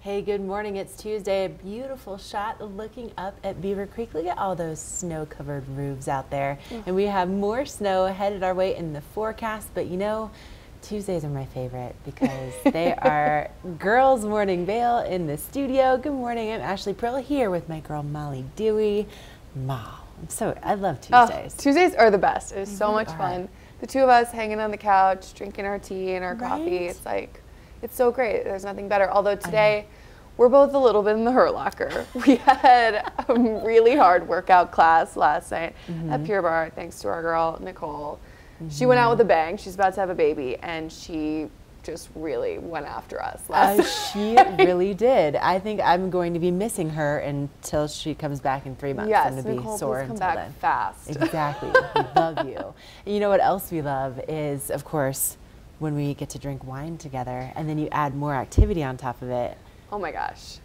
Hey, good morning. It's Tuesday. A beautiful shot looking up at Beaver Creek. Look at all those snow-covered roofs out there. And we have more snow headed our way in the forecast, but you know, Tuesdays are my favorite because they are Girls Morning Vail in the studio. Good morning. I'm Ashley Prill here with my girl Molly Dewey. I love Tuesdays. Oh, Tuesdays are the best. It is so much fun. The two of us hanging on the couch, drinking our tea and our coffee. It's like, it's so great. There's nothing better. Although today, we're both a little bit in the hurt locker. We had a really hard workout class last night at Pure Bar, thanks to our girl, Nicole. She went out with a bang. She's about to have a baby, and she just really went after us last night. She really did. I think I'm going to be missing her until she comes back in 3 months. Yes, I'm going to Nicole, be sore please come until back then. fast. Exactly. We love you. And you know what else we love is, of course, when we get to drink wine together, and then you add more activity on top of it. Oh my gosh.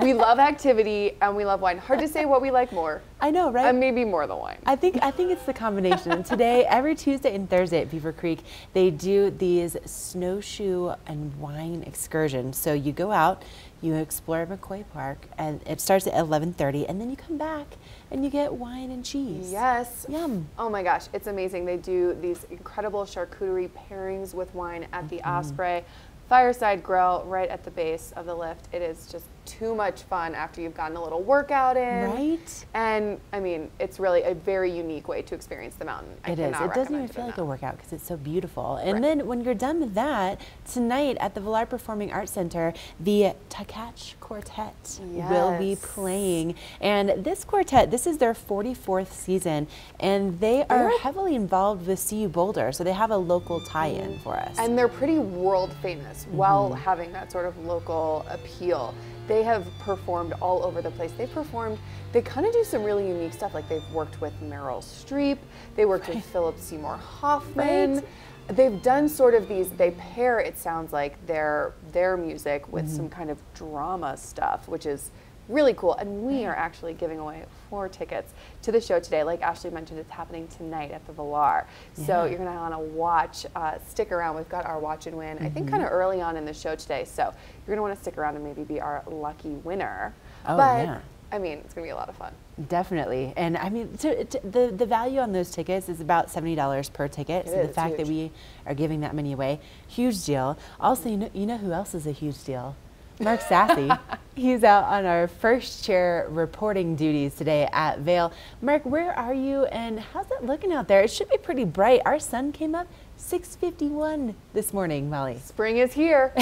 We love activity and we love wine. Hard to say what we like more. I know, right? And maybe more the wine. I think it's the combination. And today, every Tuesday and Thursday at Beaver Creek, they do these snowshoe and wine excursions. So you go out, you explore McCoy Park, and it starts at 11:30, and then you come back and you get wine and cheese. Yes. Yum. Oh my gosh, it's amazing. They do these incredible charcuterie pairings with wine at the Osprey Fireside Grill right at the base of the lift. It is just too much fun after you've gotten a little workout in. Right. And I mean, it's really a very unique way to experience the mountain. It is. It doesn't even feel like a workout because it's so beautiful. And then when you're done with that, tonight at the Villar Performing Arts Center, the Takach Quartet will be playing. And this quartet, this is their 44th season, and they are heavily involved with CU Boulder, so they have a local tie-in for us. And they're pretty world famous while having that sort of local appeal. They have performed all over the place. They kind of do some really unique stuff. Like they've worked with Meryl Streep. They worked with Philip Seymour Hoffman. They've done sort of these, they pair, it sounds like, their music with some kind of drama stuff, which is really cool. And we are actually giving away 4 tickets to the show today. Like Ashley mentioned, it's happening tonight at the Villar. So you're going to want to watch, stick around. We've got our watch and win, I think, kind of early on in the show today. So you're going to want to stick around and maybe be our lucky winner. I mean, it's going to be a lot of fun. Definitely. And I mean, the value on those tickets is about $70 per ticket. So the fact that we are giving that many away, huge deal. Also, you know who else is a huge deal? Mark Sassy. He's out on our first chair reporting duties today at Vail. Mark, where are you and how's it looking out there? It should be pretty bright. Our sun came up 6:51 this morning, Molly. Spring is here.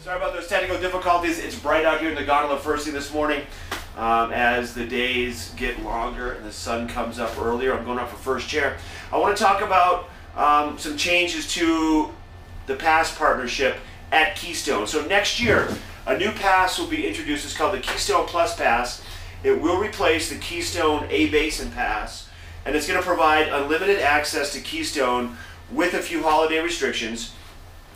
Sorry about those technical difficulties. It's bright out here in the gondola first thing this morning. As the days get longer and the sun comes up earlier, I'm going up for first chair. I want to talk about some changes to the pass partnership at Keystone. So next year, a new pass will be introduced. It's called the Keystone Plus Pass. It will replace the Keystone A-Basin Pass, and it's going to provide unlimited access to Keystone with a few holiday restrictions.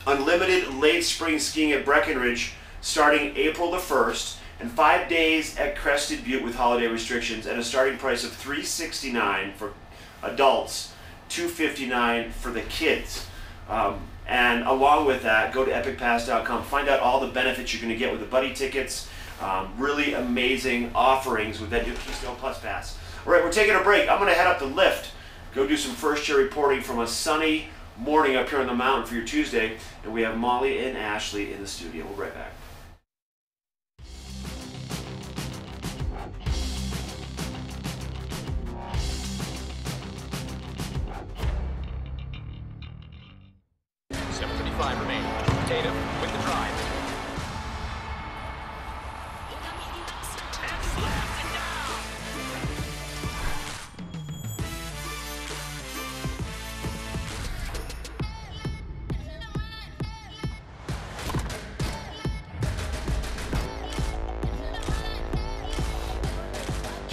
Unlimited late spring skiing at Breckenridge starting April the 1st, and 5 days at Crested Butte with holiday restrictions at a starting price of $369 for adults, $259 for the kids. And along with that, go to epicpass.com, find out all the benefits you're going to get with the buddy tickets. Really amazing offerings with that new Keystone Plus Pass. All right, we're taking a break. I'm going to head up the lift, go do some first chair reporting from a sunny morning up here on the mountain for your Tuesday, and we have Molly and Ashley in the studio. We'll be right back. Remain. Tatum with the drive.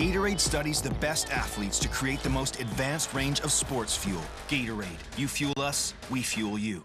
Gatorade studies the best athletes to create the most advanced range of sports fuel. Gatorade. You fuel us, we fuel you.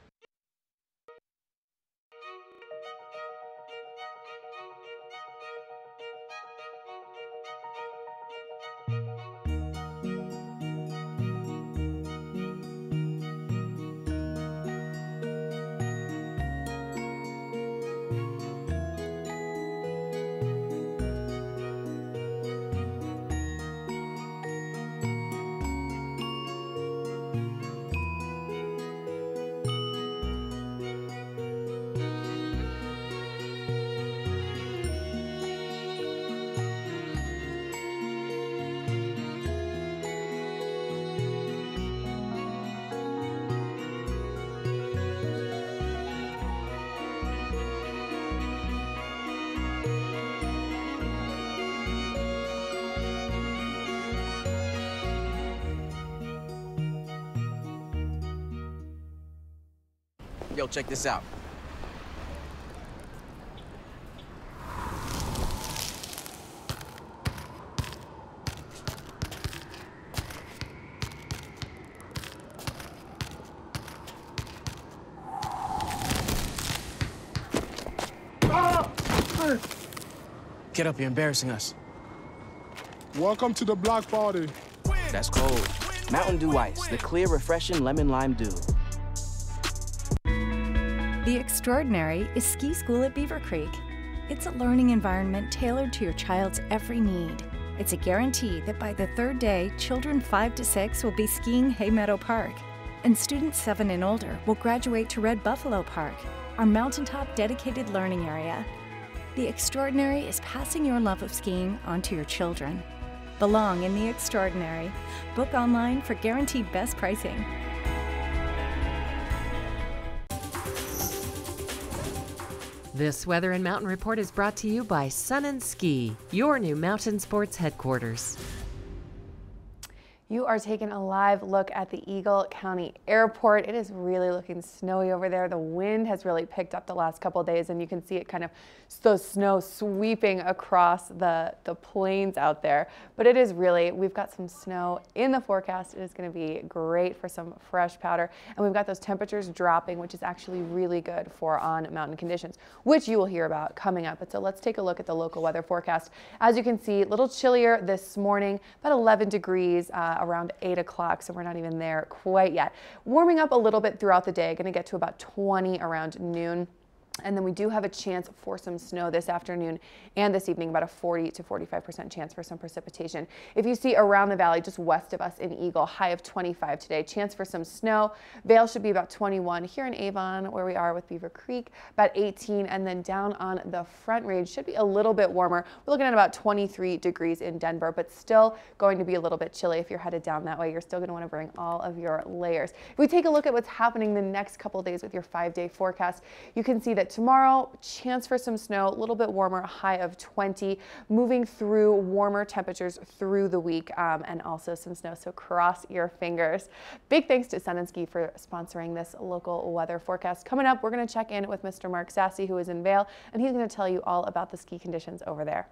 Yo, check this out. Get up, you're embarrassing us. Welcome to the block party. That's cold. Mountain Dew Ice, the clear, refreshing lemon lime dew. The Extraordinary is ski school at Beaver Creek. It's a learning environment tailored to your child's every need. It's a guarantee that by the third day, children 5 to 6 will be skiing Hay Meadow Park, and students 7 and older will graduate to Red Buffalo Park, our mountaintop dedicated learning area. The Extraordinary is passing your love of skiing onto your children. Belong in the Extraordinary. Book online for guaranteed best pricing. This Weather and Mountain Report is brought to you by Sun & Ski, your new mountain sports headquarters. You are taking a live look at the Eagle County Airport. It is really looking snowy over there. The wind has really picked up the last couple of days, and you can see it kind of, the snow sweeping across the plains out there. But it is really, we've got some snow in the forecast. It is going to be great for some fresh powder. And we've got those temperatures dropping, which is actually really good for on-mountain conditions, which you will hear about coming up. But so let's take a look at the local weather forecast. As you can see, a little chillier this morning, about 11 degrees around 8 o'clock, so we're not even there quite yet. Warming up a little bit throughout the day, going to get to about 20 around noon. And then we do have a chance for some snow this afternoon and this evening, about a 40 to 45% chance for some precipitation. If you see around the valley, just west of us in Eagle, high of 25 today, chance for some snow. Vail should be about 21. Here in Avon, where we are with Beaver Creek, about 18. And then down on the Front Range should be a little bit warmer. We're looking at about 23 degrees in Denver, but still going to be a little bit chilly if you're headed down that way. You're still going to want to bring all of your layers. If we take a look at what's happening the next couple of days with your 5-day forecast, you can see that tomorrow, chance for some snow, a little bit warmer, high of 20, moving through warmer temperatures through the week, and also some snow, so cross your fingers. Big thanks to Sun & Ski for sponsoring this local weather forecast. Coming up, we're going to check in with Mr. Mark Sassy, who is in Vail, and he's going to tell you all about the ski conditions over there.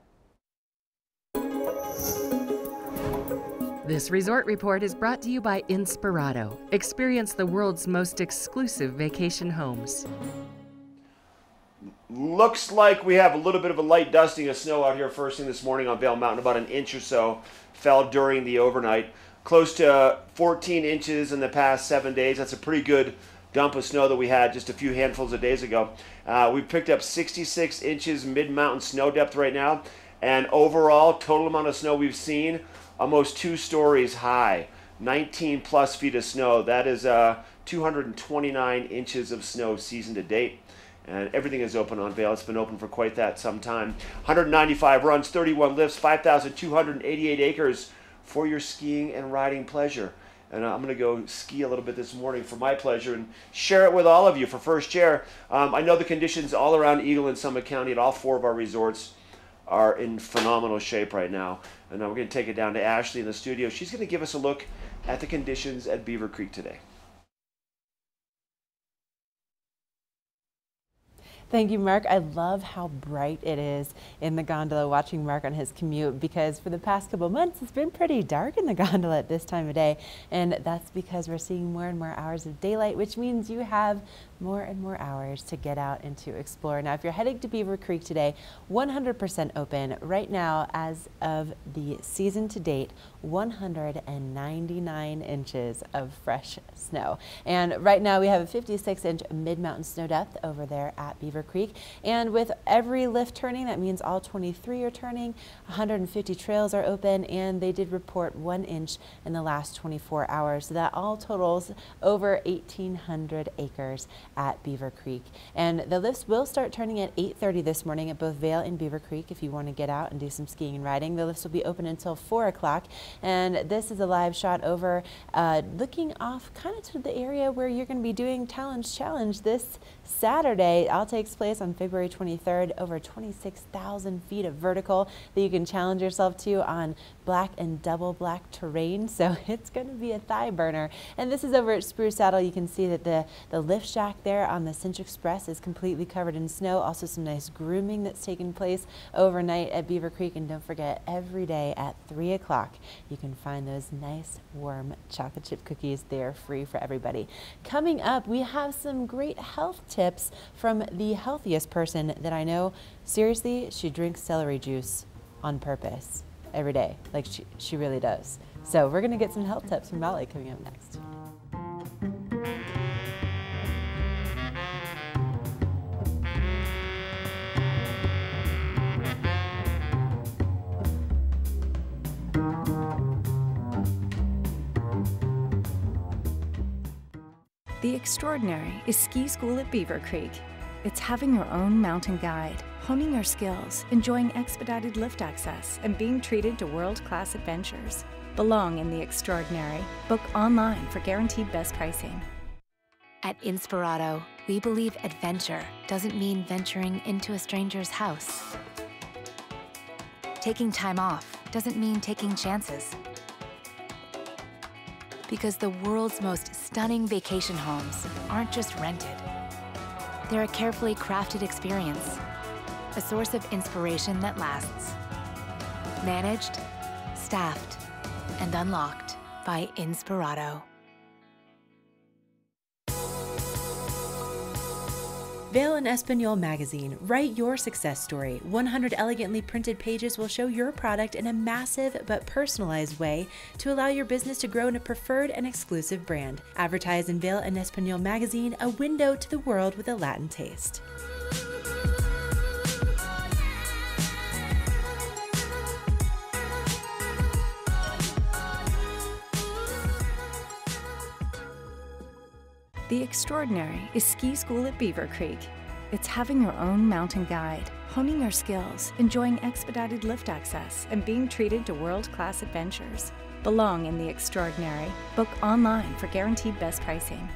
This resort report is brought to you by Inspirato. Experience the world's most exclusive vacation homes. Looks like we have a little bit of a light dusting of snow out here first thing this morning on Vail Mountain. About an inch or so fell during the overnight. Close to 14 inches in the past 7 days. That's a pretty good dump of snow that we had just a few handfuls of days ago. We've picked up 66 inches mid-mountain snow depth right now. And overall, total amount of snow we've seen, almost 2 stories high. 19 plus feet of snow. That is 229 inches of snow season to date. And everything is open on Vail. It's been open for quite some time. 195 runs, 31 lifts, 5,288 acres for your skiing and riding pleasure. And I'm going to go ski a little bit this morning for my pleasure and share it with all of you for First Chair. I know the conditions all around Eagle and Summit County at all 4 of our resorts are in phenomenal shape right now. And now we're going to take it down to Ashley in the studio. She's going to give us a look at the conditions at Beaver Creek today. Thank you, Mark. I love how bright it is in the gondola watching Mark on his commute, because for the past couple months it's been pretty dark in the gondola at this time of day, and that's because we're seeing more and more hours of daylight, which means you have more and more hours to get out and to explore. Now, if you're heading to Beaver Creek today, 100% open right now as of the season to date, 199 inches of fresh snow. And right now we have a 56-inch mid-mountain snow depth over there at Beaver Creek. And with every lift turning, that means all 23 are turning, 150 trails are open, and they did report 1 inch in the last 24 hours. So that all totals over 1,800 acres at Beaver Creek. And the lifts will start turning at 8:30 this morning at both Vail and Beaver Creek if you want to get out and do some skiing and riding. The lifts will be open until 4 o'clock. And this is a live shot over looking off kind of to the area where you're going to be doing Talon's Challenge this Saturday. It all takes place on February 23rd, over 26,000 feet of vertical that you can challenge yourself to on black and double black terrain. So it's going to be a thigh burner. And this is over at Spruce Saddle. You can see that the lift shack there on the Cinch Express is completely covered in snow. Also some nice grooming that's taken place overnight at Beaver Creek. And don't forget, every day at 3 o'clock, you can find those nice warm chocolate chip cookies. They're free for everybody. Coming up, we have some great health tips from the healthiest person that I know. Seriously, she drinks celery juice on purpose every day. Like she really does. So we're going to get some health tips from Molly coming up next. The extraordinary is ski school at Beaver Creek. It's having your own mountain guide, honing your skills, enjoying expedited lift access, and being treated to world-class adventures. Belong in the extraordinary. Book online for guaranteed best pricing. At Inspirato, we believe adventure doesn't mean venturing into a stranger's house. Taking time off doesn't mean taking chances. Because the world's most stunning vacation homes aren't just rented. They're a carefully crafted experience, a source of inspiration that lasts. Managed, staffed, and unlocked by Inspirato. Vail and Espanol magazine. Write your success story. 100 elegantly printed pages will show your product in a massive but personalized way to allow your business to grow in a preferred and exclusive brand. Advertise in Vail and Espanol magazine, a window to the world with a Latin taste. The extraordinary is ski school at Beaver Creek. It's having your own mountain guide, honing your skills, enjoying expedited lift access, and being treated to world-class adventures. Belong in the extraordinary. Book online for guaranteed best pricing.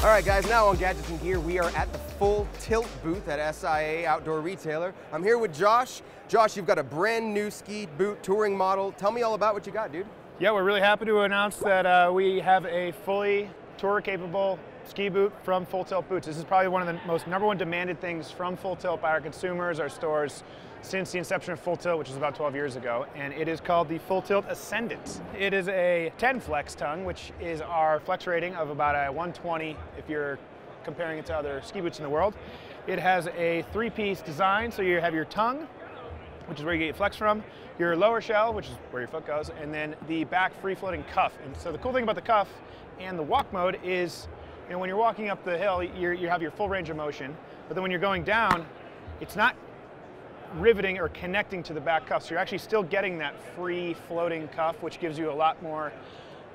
All right, guys, now on Gadgets and Gear, we are at the Full Tilt booth at SIA Outdoor Retailer. I'm here with Josh. Josh, you've got a brand new ski boot touring model. Tell me all about what you got, dude. Yeah, we're really happy to announce that we have a fully tour-capable ski boot from Full Tilt Boots. This is probably one of the most #1 demanded things from Full Tilt by our consumers, our stores, since the inception of Full Tilt, which was about 12 years ago, and it is called the Full Tilt Ascendant. It is a 10 flex tongue, which is our flex rating of about a 120 if you're comparing it to other ski boots in the world. It has a 3-piece design, so you have your tongue, which is where you get your flex from, your lower shell, which is where your foot goes, and then the back free-floating cuff. And so the cool thing about the cuff and the walk mode is, you know, when you're walking up the hill, you have your full range of motion, but then when you're going down, it's not riveting or connecting to the back cuff, so you're actually still getting that free floating cuff, which gives you a lot more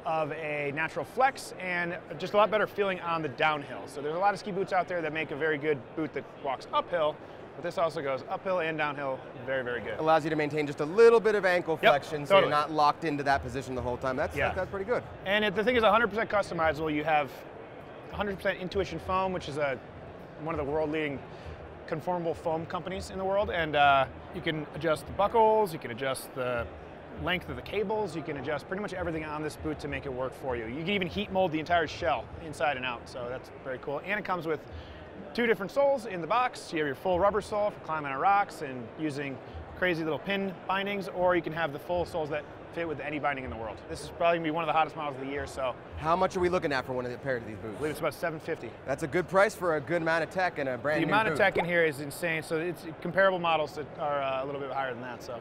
of a natural flex and just a lot better feeling on the downhill. So there's a lot of ski boots out there that make a very good boot that walks uphill, but this also goes uphill and downhill very, very good. Allows you to maintain just a little bit of ankle flexion, so totally. You're not locked into that position the whole time. That's pretty good. And the thing is 100% customizable. You have 100% Intuition foam, which is one of the world-leading conformable foam companies in the world, and you can adjust the buckles, you can adjust the length of the cables. You can adjust pretty much everything on this boot to make it work for you. You can even heat mold the entire shell inside and out, so that's very cool. And it comes with 2 different soles in the box. You have your full rubber sole for climbing on rocks and using crazy little pin bindings, or you can have the full soles that fit with any binding in the world. This is probably gonna be one of the hottest models of the year, so. How much are we looking at for one of the pair of these boots? I believe it's about $750. That's a good price for a good amount of tech and a brand new boot. The amount of tech in here is insane, so it's comparable models that are a little bit higher than that, so.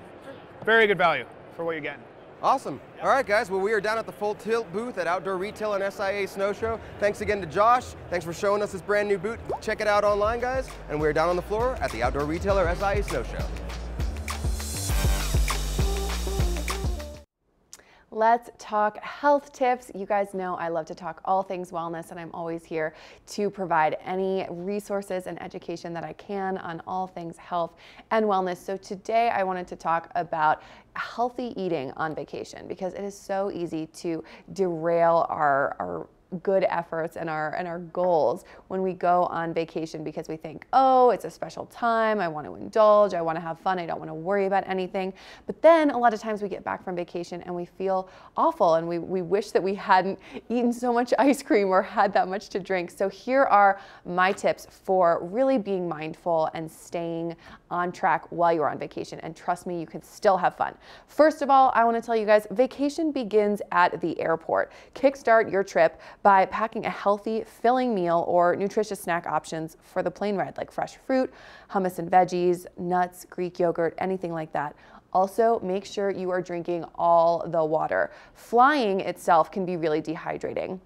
Very good value for what you're getting. Awesome. All right, guys. Well, we are down at the Full Tilt booth at Outdoor Retail and SIA Snow Show. Thanks again to Josh. Thanks for showing us this brand new boot. Check it out online, guys. And we're down on the floor at the Outdoor Retailer SIA Snow Show. Let's talk health tips. You guys know I love to talk all things wellness, and I'm always here to provide any resources and education that I can on all things health and wellness. So today I wanted to talk about healthy eating on vacation, because it is so easy to derail our good efforts and our goals when we go on vacation, because we think, oh, it's a special time, I want to indulge, I want to have fun, I don't want to worry about anything. But then a lot of times we get back from vacation and we feel awful, and we wish that we hadn't eaten so much ice cream or had that much to drink. So here are my tips for really being mindful and staying on track while you're on vacation. And trust me, you can still have fun. First of all, I want to tell you guys, vacation begins at the airport. Kickstart your trip by packing a healthy, filling meal or nutritious snack options for the plane ride, like fresh fruit, hummus and veggies, nuts, Greek yogurt, anything like that. Also, make sure you are drinking all the water. Flying itself can be really dehydrating.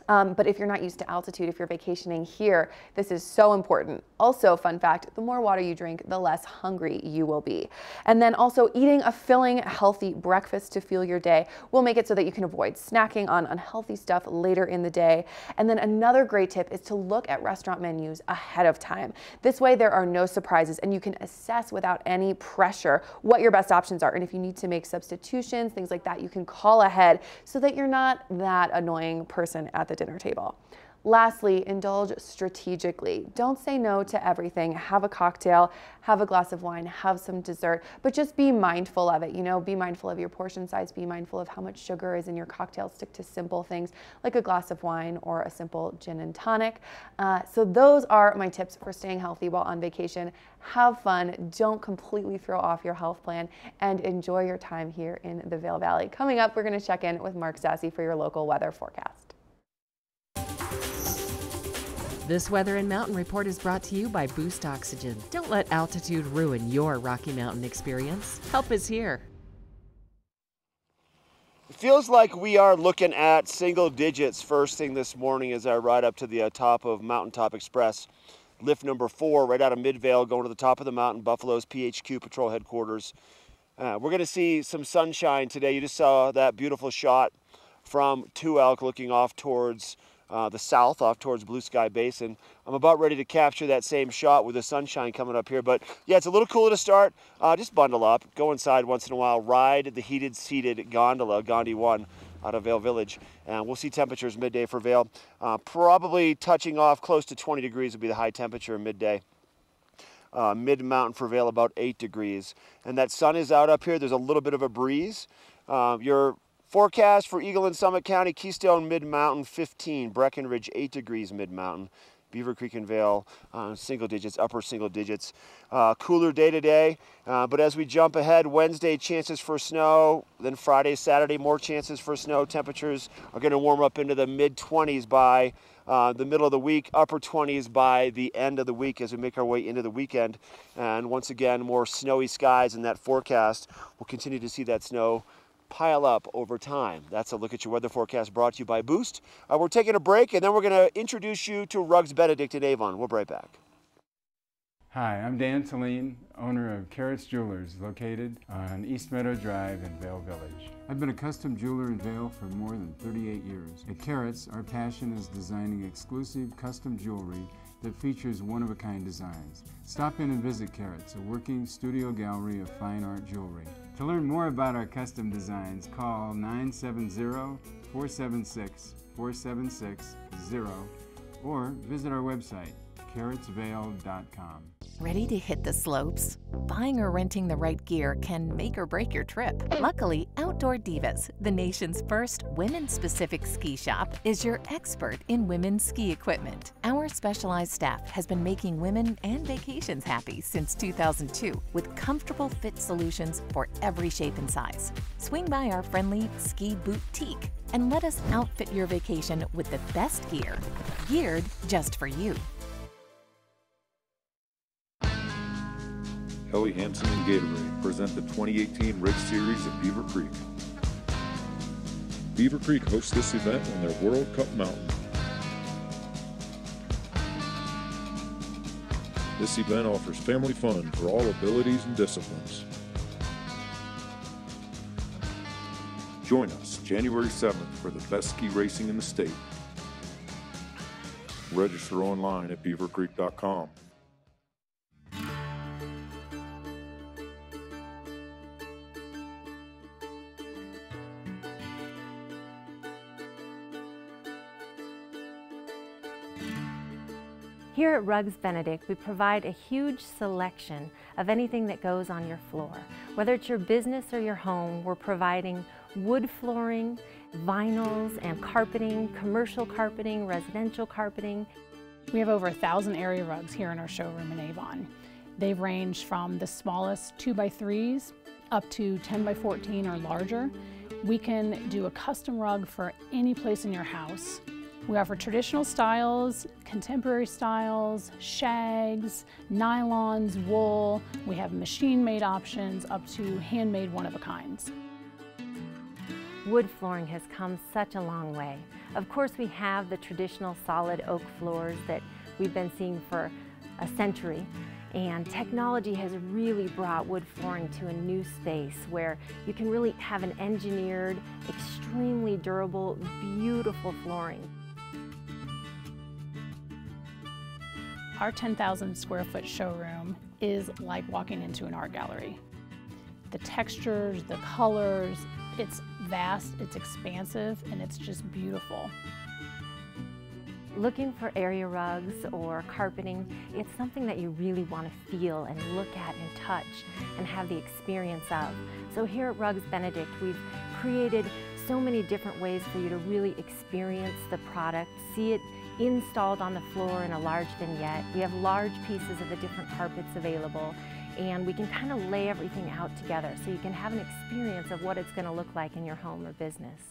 But if you're not used to altitude, if you're vacationing here, this is so important. Also, fun fact, the more water you drink, the less hungry you will be. And then also eating a filling, healthy breakfast to fuel your day will make it so that you can avoid snacking on unhealthy stuff later in the day. And then another great tip is to look at restaurant menus ahead of time. This way there are no surprises, and you can assess without any pressure what your best options are. And if you need to make substitutions, things like that, you can call ahead so that you're not that annoying person at the dinner table. Lastly, indulge strategically. Don't say no to everything. Have a cocktail, have a glass of wine, have some dessert, but just be mindful of it. You know, be mindful of your portion size, be mindful of how much sugar is in your cocktail. Stick to simple things like a glass of wine or a simple gin and tonic. So those are my tips for staying healthy while on vacation. Have fun, don't completely throw off your health plan, and enjoy your time here in the Vail Valley. Coming up, we're going to check in with Mark Sassy for your local weather forecast. This Weather and Mountain Report is brought to you by Boost Oxygen. Don't let altitude ruin your Rocky Mountain experience. Help is here. It feels like we are looking at single digits first thing this morning as I ride up to the top of Mountaintop Express. Lift number 4 right out of Midvale going to the top of the mountain, Buffalo's PHQ Patrol Headquarters. We're going to see some sunshine today. You just saw that beautiful shot from Two Elk looking off towards the south, off towards Blue Sky Basin. I'm about ready to capture that same shot with the sunshine coming up here, but yeah, it's a little cooler to start. Just bundle up, go inside once in a while, ride the heated seated gondola, Gandhi 1, out of Vail Village, and we'll see temperatures midday for Vail. Probably touching off close to 20 degrees would be the high temperature midday. Mid-mountain for Vail about 8 degrees, and that sun is out up here. There's a little bit of a breeze. Your forecast for Eagle and Summit County, Keystone Mid-Mountain 15, Breckenridge 8 degrees Mid-Mountain, Beaver Creek and Vail single digits, upper single digits. Cooler day today, but as we jump ahead, Wednesday chances for snow, then Friday, Saturday more chances for snow. Temperatures are going to warm up into the mid-20s by the middle of the week, upper 20s by the end of the week as we make our way into the weekend. And once again, more snowy skies in that forecast. We'll continue to see that snow pile up over time. That's a look at your weather forecast brought to you by Boost. We're taking a break, and then we're going to introduce you to Ruggs Benedict in Avon. We'll be right back. Hi, I'm Dan Saline, owner of Carrots Jewelers, located on East Meadow Drive in Vail Village. I've been a custom jeweler in Vail for more than 38 years. At Carrots, our passion is designing exclusive custom jewelry that features one-of-a-kind designs. Stop in and visit Carrots, a working studio gallery of fine art jewelry. To learn more about our custom designs, call 970-476-4760 or visit our website, carrotsvale.com. Ready to hit the slopes? Buying or renting the right gear can make or break your trip. Luckily, Outdoor Divas, the nation's first women-specific ski shop, is your expert in women's ski equipment. Our specialized staff has been making women and vacations happy since 2002 with comfortable fit solutions for every shape and size. Swing by our friendly Ski Boutique and let us outfit your vacation with the best gear, geared just for you. Helly Hansen and Gatorade present the 2018 Race Series at Beaver Creek. Beaver Creek hosts this event on their World Cup mountain. This event offers family fun for all abilities and disciplines. Join us January 7th for the best ski racing in the state. Register online at beavercreek.com. Here at Rugs Benedict, we provide a huge selection of anything that goes on your floor. Whether it's your business or your home, we're providing wood flooring, vinyls and carpeting, commercial carpeting, residential carpeting. We have over 1,000 area rugs here in our showroom in Avon. They range from the smallest 2x3s up to 10x14 or larger. We can do a custom rug for any place in your house. We offer traditional styles, contemporary styles, shags, nylons, wool. We have machine-made options up to handmade one-of-a-kinds. Wood flooring has come such a long way. Of course, we have the traditional solid oak floors that we've been seeing for a century. And technology has really brought wood flooring to a new space where you can really have an engineered, extremely durable, beautiful flooring. Our 10,000 square foot showroom is like walking into an art gallery. The textures, the colors, it's vast, it's expansive, and it's just beautiful. Looking for area rugs or carpeting, it's something that you really want to feel and look at and touch and have the experience of. So here at Rugs Benedict, we've created so many different ways for you to really experience the product, see it installed on the floor in a large vignette. We have large pieces of the different carpets available, and we can kind of lay everything out together so you can have an experience of what it's going to look like in your home or business.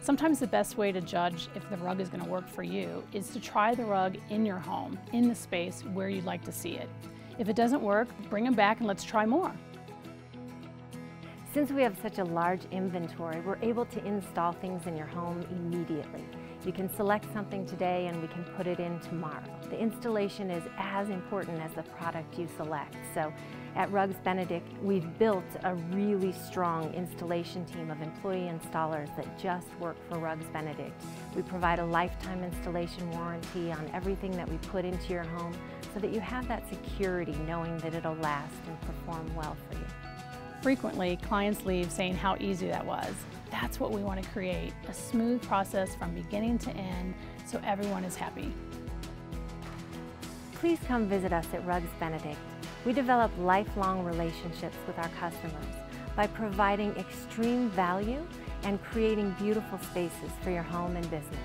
Sometimes the best way to judge if the rug is going to work for you is to try the rug in your home, in the space where you'd like to see it. If it doesn't work, bring them back and let's try more. Since we have such a large inventory, we're able to install things in your home immediately. You can select something today and we can put it in tomorrow. The installation is as important as the product you select. So at Rugs Benedict, we've built a really strong installation team of employee installers that just work for Rugs Benedict. We provide a lifetime installation warranty on everything that we put into your home so that you have that security knowing that it'll last and perform well for you. Frequently, clients leave saying how easy that was. That's what we want to create, a smooth process from beginning to end so everyone is happy. Please come visit us at Rugs Benedict. We develop lifelong relationships with our customers by providing extreme value and creating beautiful spaces for your home and business.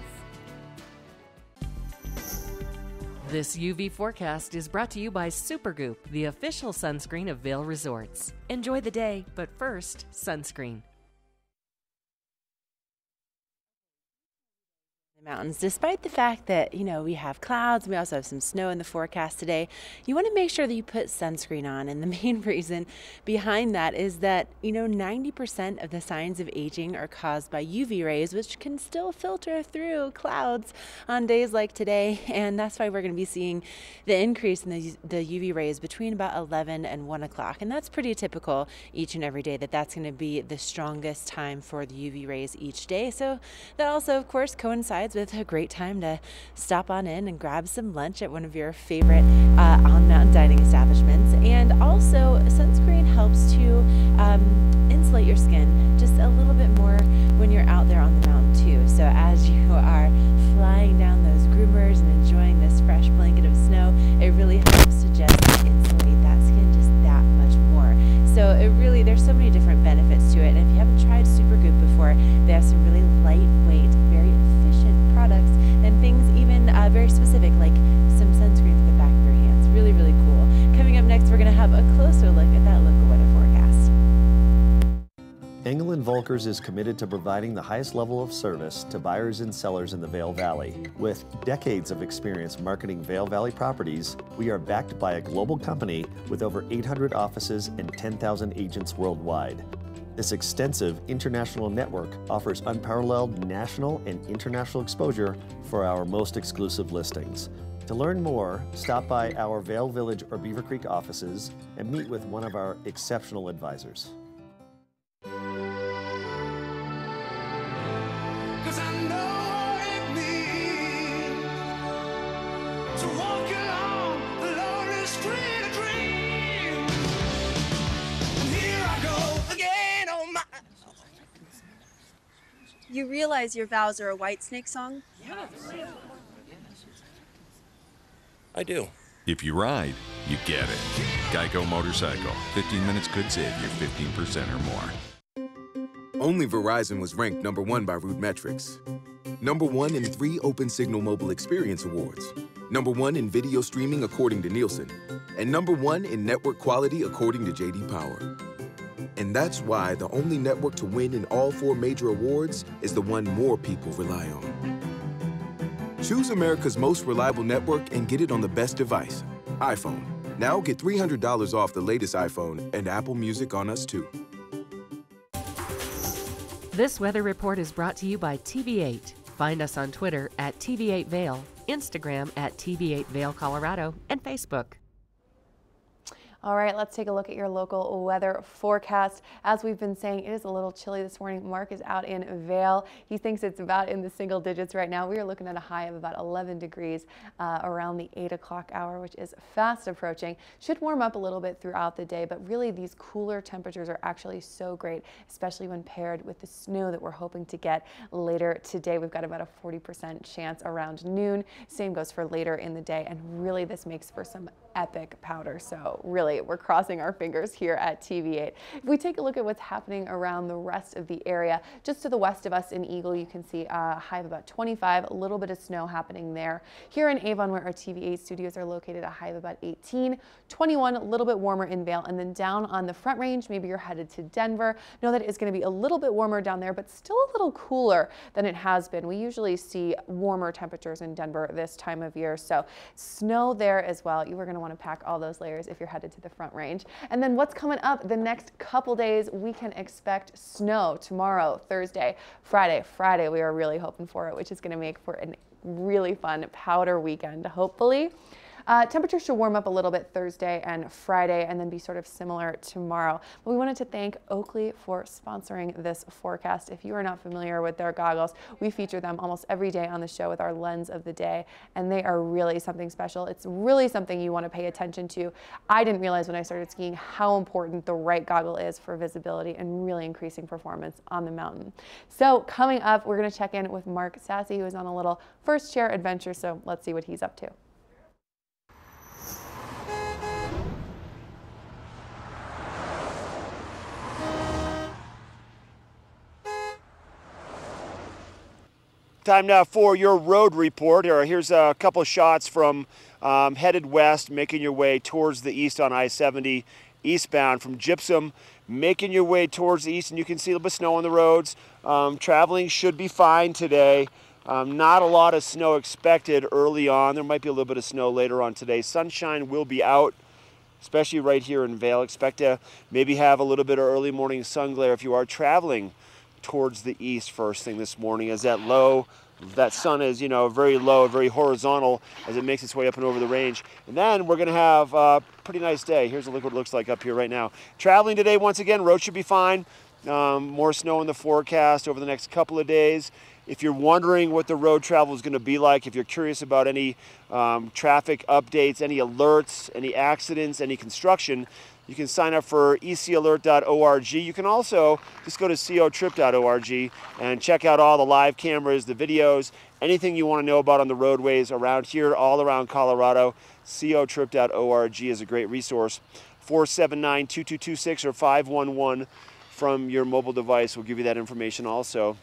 This UV forecast is brought to you by Supergoop, the official sunscreen of Vail Resorts. Enjoy the day, but first, sunscreen. Mountains, despite the fact that, we have clouds, we also have some snow in the forecast today, you want to make sure that you put sunscreen on. And the main reason behind that is that, 90% of the signs of aging are caused by UV rays, which can still filter through clouds on days like today. And that's why we're going to be seeing the increase in the UV rays between about 11 and 1 o'clock. And that's pretty typical each and every day, that's going to be the strongest time for the UV rays each day. So that also, of course, coincides with a great time to stop on in and grab some lunch at one of your favorite on-mountain dining establishments. And also, sunscreen helps to insulate your skin just a little bit more when you're out there on too. So as you are flying down those groomers and enjoying this fresh blanket of snow, it really helps to just insulate that skin just that much more. So it really, there's so many different benefits to it. And if you haven't tried Supergoop before, they have some really lightweight, very efficient products, and things even very specific, like some sunscreen for the back of your hands. Really, really cool. Coming up next, we're going to have a closer look at that local weather forecast. Engel & Volkers is committed to providing the highest level of service to buyers and sellers in the Vail Valley. With decades of experience marketing Vail Valley properties, we are backed by a global company with over 800 offices and 10,000 agents worldwide. This extensive international network offers unparalleled national and international exposure for our most exclusive listings. To learn more, stop by our Vail Village or Beaver Creek offices and meet with one of our exceptional advisors. You realize your vows are a Whitesnake song? Yes. I do. If you ride, you get it. Geico Motorcycle. 15 minutes could save you 15% or more. Only Verizon was ranked #1 by RootMetrics. #1 in 3 Open Signal Mobile Experience Awards. #1 in video streaming according to Nielsen. And #1 in network quality according to J.D. Power. And that's why the only network to win in all 4 major awards is the one more people rely on. Choose America's most reliable network and get it on the best device, iPhone. Now get $300 off the latest iPhone and Apple Music on us too. This weather report is brought to you by TV8. Find us on Twitter at TV8 Vail, Instagram at TV8 Vail, Colorado, and Facebook. All right, let's take a look at your local weather forecast. As we've been saying, it is a little chilly this morning. Mark is out in Vail. He thinks it's about in the single digits right now. We are looking at a high of about 11 degrees around the 8 o'clock hour, which is fast approaching. Should warm up a little bit throughout the day, but really these cooler temperatures are actually so great, especially when paired with the snow that we're hoping to get later today. We've got about a 40% chance around noon. Same goes for later in the day, and really this makes for some epic powder. So really, we're crossing our fingers here at TV8. If we take a look at what's happening around the rest of the area, just to the west of us in Eagle, you can see a high of about 25, a little bit of snow happening there. Here in Avon, where our TV8 studios are located, a high of about 18, 21, a little bit warmer in Vail, and then down on the Front Range, maybe you're headed to Denver. Know that it's going to be a little bit warmer down there, but still a little cooler than it has been. We usually see warmer temperatures in Denver this time of year, so snow there as well. You are going to want to pack all those layers if you're headed to the Front Range. And then what's coming up the next couple days, we can expect snow tomorrow, Thursday, Friday. Friday, we are really hoping for it, which is going to make for a really fun powder weekend, hopefully. Temperatures should warm up a little bit Thursday and Friday and then be sort of similar tomorrow. But we wanted to thank Oakley for sponsoring this forecast. If you are not familiar with their goggles, we feature them almost every day on the show with our lens of the day, and they are really something special. It's really something you want to pay attention to. I didn't realize when I started skiing how important the right goggle is for visibility and really increasing performance on the mountain. So coming up, we're going to check in with Mark Sassy, who is on a little first chair adventure, so let's see what he's up to. Time now for your road report. Here's a couple of shots from headed west, making your way towards the east on I-70 eastbound from Gypsum, making your way towards the east, and you can see a little bit of snow on the roads. Traveling should be fine today. Not a lot of snow expected early on. There might be a little bit of snow later on today. Sunshine will be out, especially right here in Vail. Expect to maybe have a little bit of early morning sun glare if you are traveling towards the east first thing this morning, as that sun is, very low, very horizontal as it makes its way up and over the range. And then we're going to have a pretty nice day. Here's a look what it looks like up here right now. Traveling today, once again, road should be fine. More snow in the forecast over the next couple of days. If you're wondering what the road travel is going to be like, if you're curious about any traffic updates, any alerts, any accidents, any construction, You can sign up for ecalert.org. You can also just go to cotrip.org and check out all the live cameras, the videos, anything you want to know about on the roadways around here, all around Colorado. cotrip.org is a great resource. 479-2226 or 511 from your mobile device will give you that information also.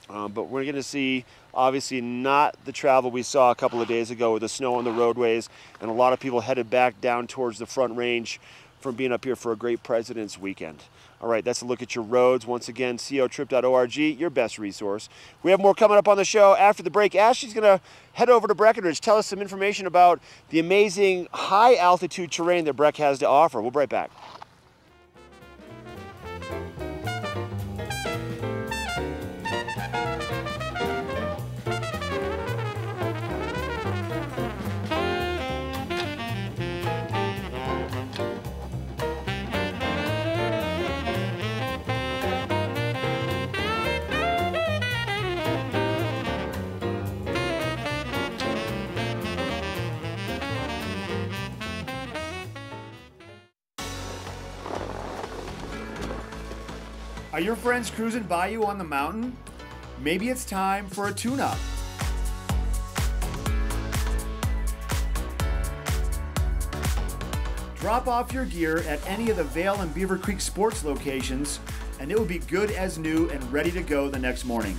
But we're going to see, obviously, not the travel we saw a couple of days ago with the snow on the roadways and a lot of people headed back down towards the Front Range from being up here for a great President's Weekend. All right, that's a look at your roads. Once again, cotrip.org, your best resource. We have more coming up on the show after the break. Ashley's going to head over to Breckenridge, tell us some information about the amazing high-altitude terrain that Breck has to offer. We'll be right back. Are your friends cruising by you on the mountain? Maybe it's time for a tune-up. Drop off your gear at any of the Vail and Beaver Creek sports locations, and it will be good as new and ready to go the next morning.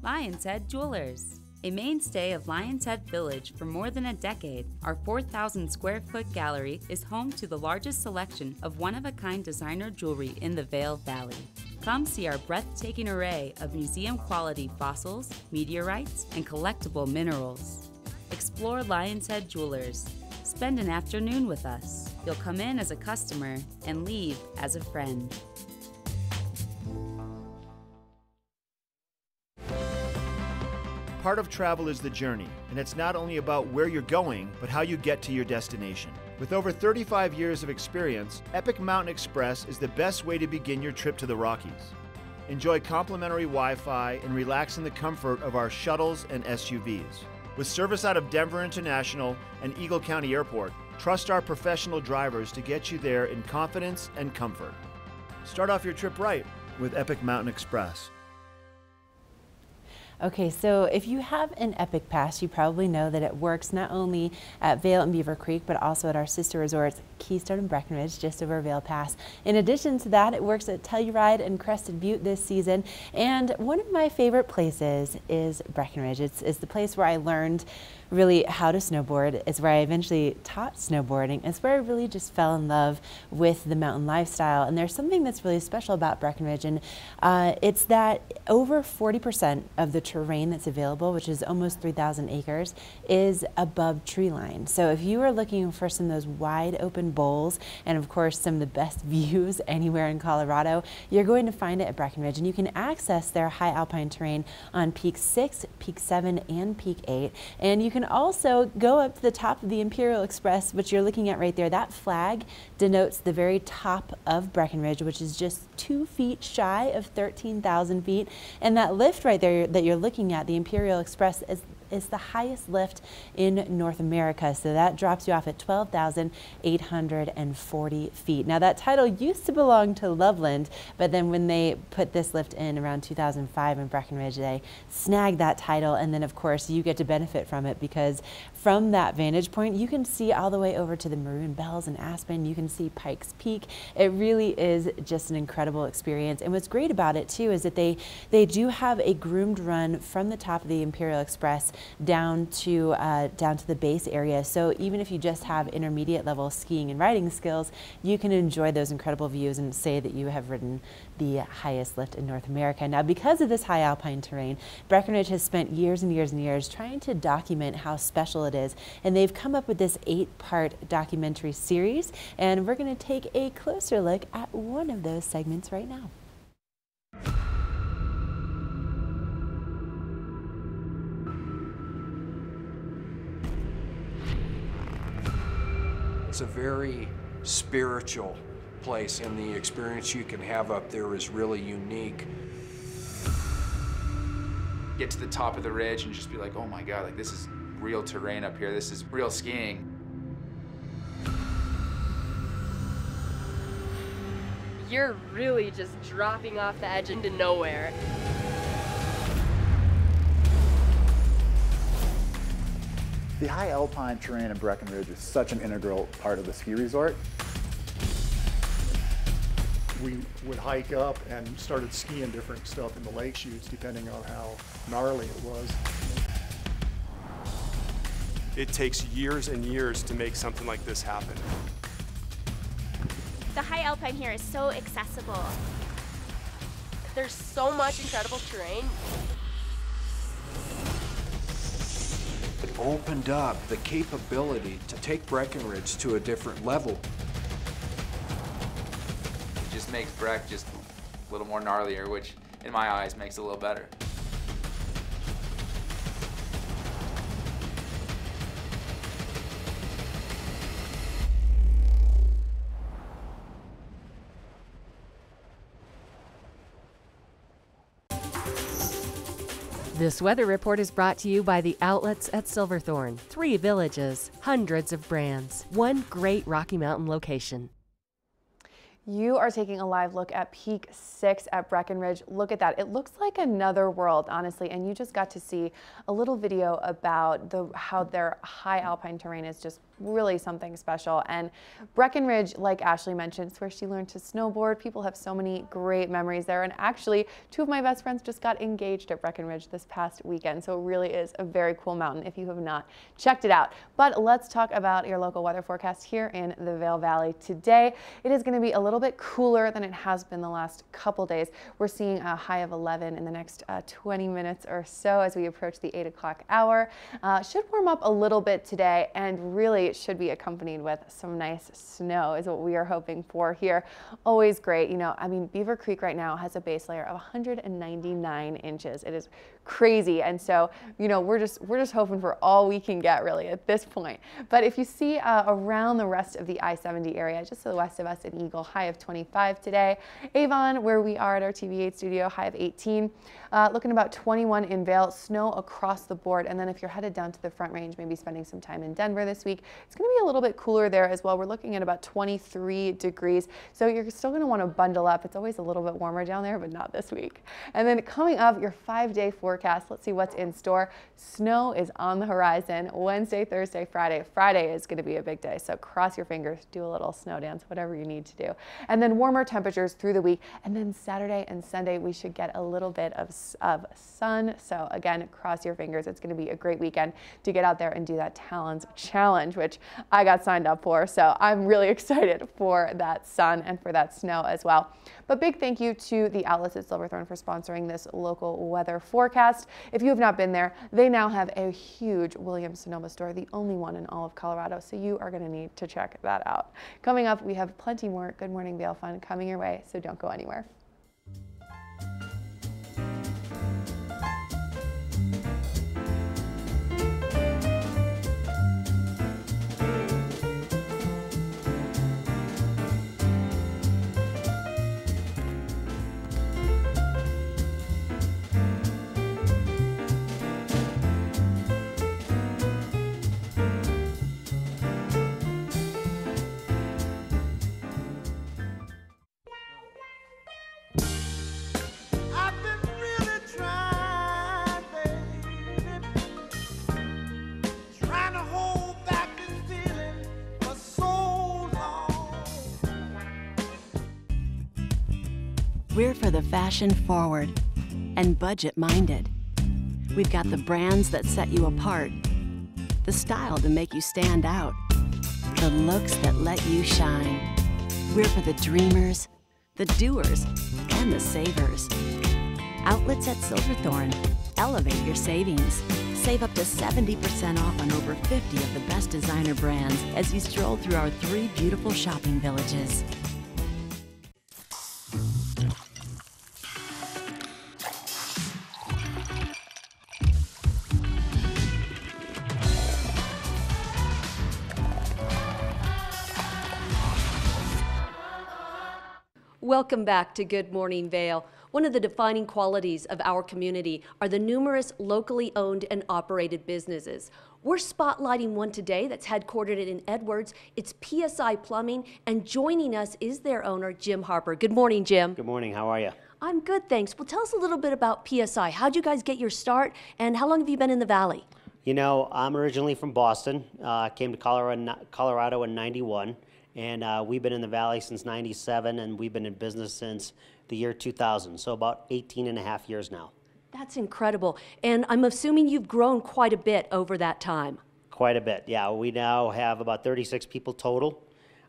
Lion's Head Jewelers. A mainstay of Lion's Head Village for more than a decade, our 4,000 square foot gallery is home to the largest selection of one-of-a-kind designer jewelry in the Vail Valley. Come see our breathtaking array of museum-quality fossils, meteorites, and collectible minerals. Explore Lion's Head Jewelers. Spend an afternoon with us. You'll come in as a customer and leave as a friend. Part of travel is the journey, and it's not only about where you're going, but how you get to your destination. With over 35 years of experience, Epic Mountain Express is the best way to begin your trip to the Rockies. Enjoy complimentary Wi-Fi and relax in the comfort of our shuttles and SUVs. With service out of Denver International and Eagle County Airport, trust our professional drivers to get you there in confidence and comfort. Start off your trip right with Epic Mountain Express. Okay, so if you have an Epic Pass, you probably know that it works not only at Vail and Beaver Creek, but also at our sister resorts, Keystone and Breckenridge, just over Vail Pass. In addition to that, it works at Telluride and Crested Butte this season. And one of my favorite places is Breckenridge. It's the place where I learned really how to snowboard. It's where I eventually taught snowboarding. It's where I really just fell in love with the mountain lifestyle. And there's something that's really special about Breckenridge, and it's that over 40% of the terrain that's available, which is almost 3,000 acres, is above tree line. So if you are looking for some of those wide open bowls, and of course some of the best views anywhere in Colorado, you're going to find it at Breckenridge. And you can access their high alpine terrain on Peak 6, Peak 7, and Peak 8. And you can also go up to the top of the Imperial Express, which you're looking at right there. That flag denotes the very top of Breckenridge, which is just 2 feet shy of 13,000 feet. And that lift right there that you're looking at, the Imperial Express, is the highest lift in North America. So that drops you off at 12,840 feet. Now that title used to belong to Loveland, but then when they put this lift in around 2005 in Breckenridge, they snagged that title, and then of course you get to benefit from it, because from that vantage point you can see all the way over to the Maroon Bells and Aspen. You can see Pikes Peak. It really is just an incredible experience. And what's great about it too is that they do have a groomed run from the top of the Imperial Express down to the base area. So even if you just have intermediate level skiing and riding skills, you can enjoy those incredible views and say that you have ridden the highest lift in North America. Now, because of this high alpine terrain, Breckenridge has spent years and years and years trying to document how special it is, and they've come up with this 8-part documentary series, and we're going to take a closer look at one of those segments right now. It's a very spiritual place, and the experience you can have up there is really unique. get to the top of the ridge and just be like, oh my God, like this is real terrain up here. This is real skiing. You're really just dropping off the edge into nowhere. The high alpine terrain in Breckenridge is such an integral part of the ski resort. We would hike up and started skiing different stuff in the lake chutes depending on how gnarly it was. It takes years and years to make something like this happen. The high alpine here is so accessible. There's so much incredible terrain. It opened up the capability to take Breckenridge to a different level. It just makes Breck just a little more gnarlier, which in my eyes makes it a little better. This weather report is brought to you by the outlets at Silverthorne. 3 villages, hundreds of brands, one great Rocky Mountain location. You are taking a live look at Peak 6 at Breckenridge. Look at that. It looks like another world, honestly, and you just got to see a little video about how their high alpine terrain is just really something special. And Breckenridge, like Ashley mentioned, it's where she learned to snowboard. People have so many great memories there. And actually, 2 of my best friends just got engaged at Breckenridge this past weekend. So it really is a very cool mountain if you have not checked it out. But let's talk about your local weather forecast here in the Vail Valley today. It is going to be a little bit cooler than it has been the last couple days. We're seeing a high of 11 in the next 20 minutes or so as we approach the 8 o'clock hour. Should warm up a little bit today, and really it should be accompanied with some nice snow is what we are hoping for here. Always great. You know, I mean, Beaver Creek right now has a base layer of 199 inches. It is crazy. And so, you know, we're just hoping for all we can get really at this point. But if you see around the rest of the I-70 area, just to the west of us in Eagle, high of 25 today. Avon, where we are at our TV8 studio, high of 18. Looking about 21 in Vail, snow across the board. And then if you're headed down to the Front Range, maybe spending some time in Denver this week, it's going to be a little bit cooler there as well. We're looking at about 23 degrees. So you're still going to want to bundle up. It's always a little bit warmer down there, but not this week. And then coming up, your 5-day forecast. Let's see what's in store. Snow is on the horizon Wednesday, Thursday, Friday. Friday is going to be a big day. So cross your fingers, do a little snow dance, whatever you need to do. And then warmer temperatures through the week. And then Saturday and Sunday, we should get a little bit of sun. So again, cross your fingers. It's going to be a great weekend to get out there and do that Talons Challenge, which I got signed up for. So I'm really excited for that sun and for that snow as well. But big thank you to the outlets at Silverthorne for sponsoring this local weather forecast. If you have not been there, they now have a huge Williams-Sonoma store, the only one in all of Colorado. So you are going to need to check that out. Coming up, we have plenty more Good Morning Vail fun coming your way, so don't go anywhere. We're for the fashion forward and budget minded. We've got the brands that set you apart, the style to make you stand out, the looks that let you shine. We're for the dreamers, the doers, and the savers. Outlets at Silverthorne. Elevate your savings. Save up to 70% off on over 50 of the best designer brands as you stroll through our 3 beautiful shopping villages. Welcome back to Good Morning Vail. One of the defining qualities of our community are the numerous locally owned and operated businesses. We're spotlighting one today that's headquartered in Edwards. It's PSI Plumbing, and joining us is their owner, Jim Harper. Good morning, Jim. Good morning. How are you? I'm good, thanks. Well, tell us a little bit about PSI. How'd you guys get your start, and how long have you been in the Valley? You know, I'm originally from Boston. Came to Colorado in '91, and we've been in the Valley since '97, and we've been in business since the year 2000, so about 18 and a half years now. That's incredible. And I'm assuming you've grown quite a bit over that time. Quite a bit, yeah. We now have about 36 people total,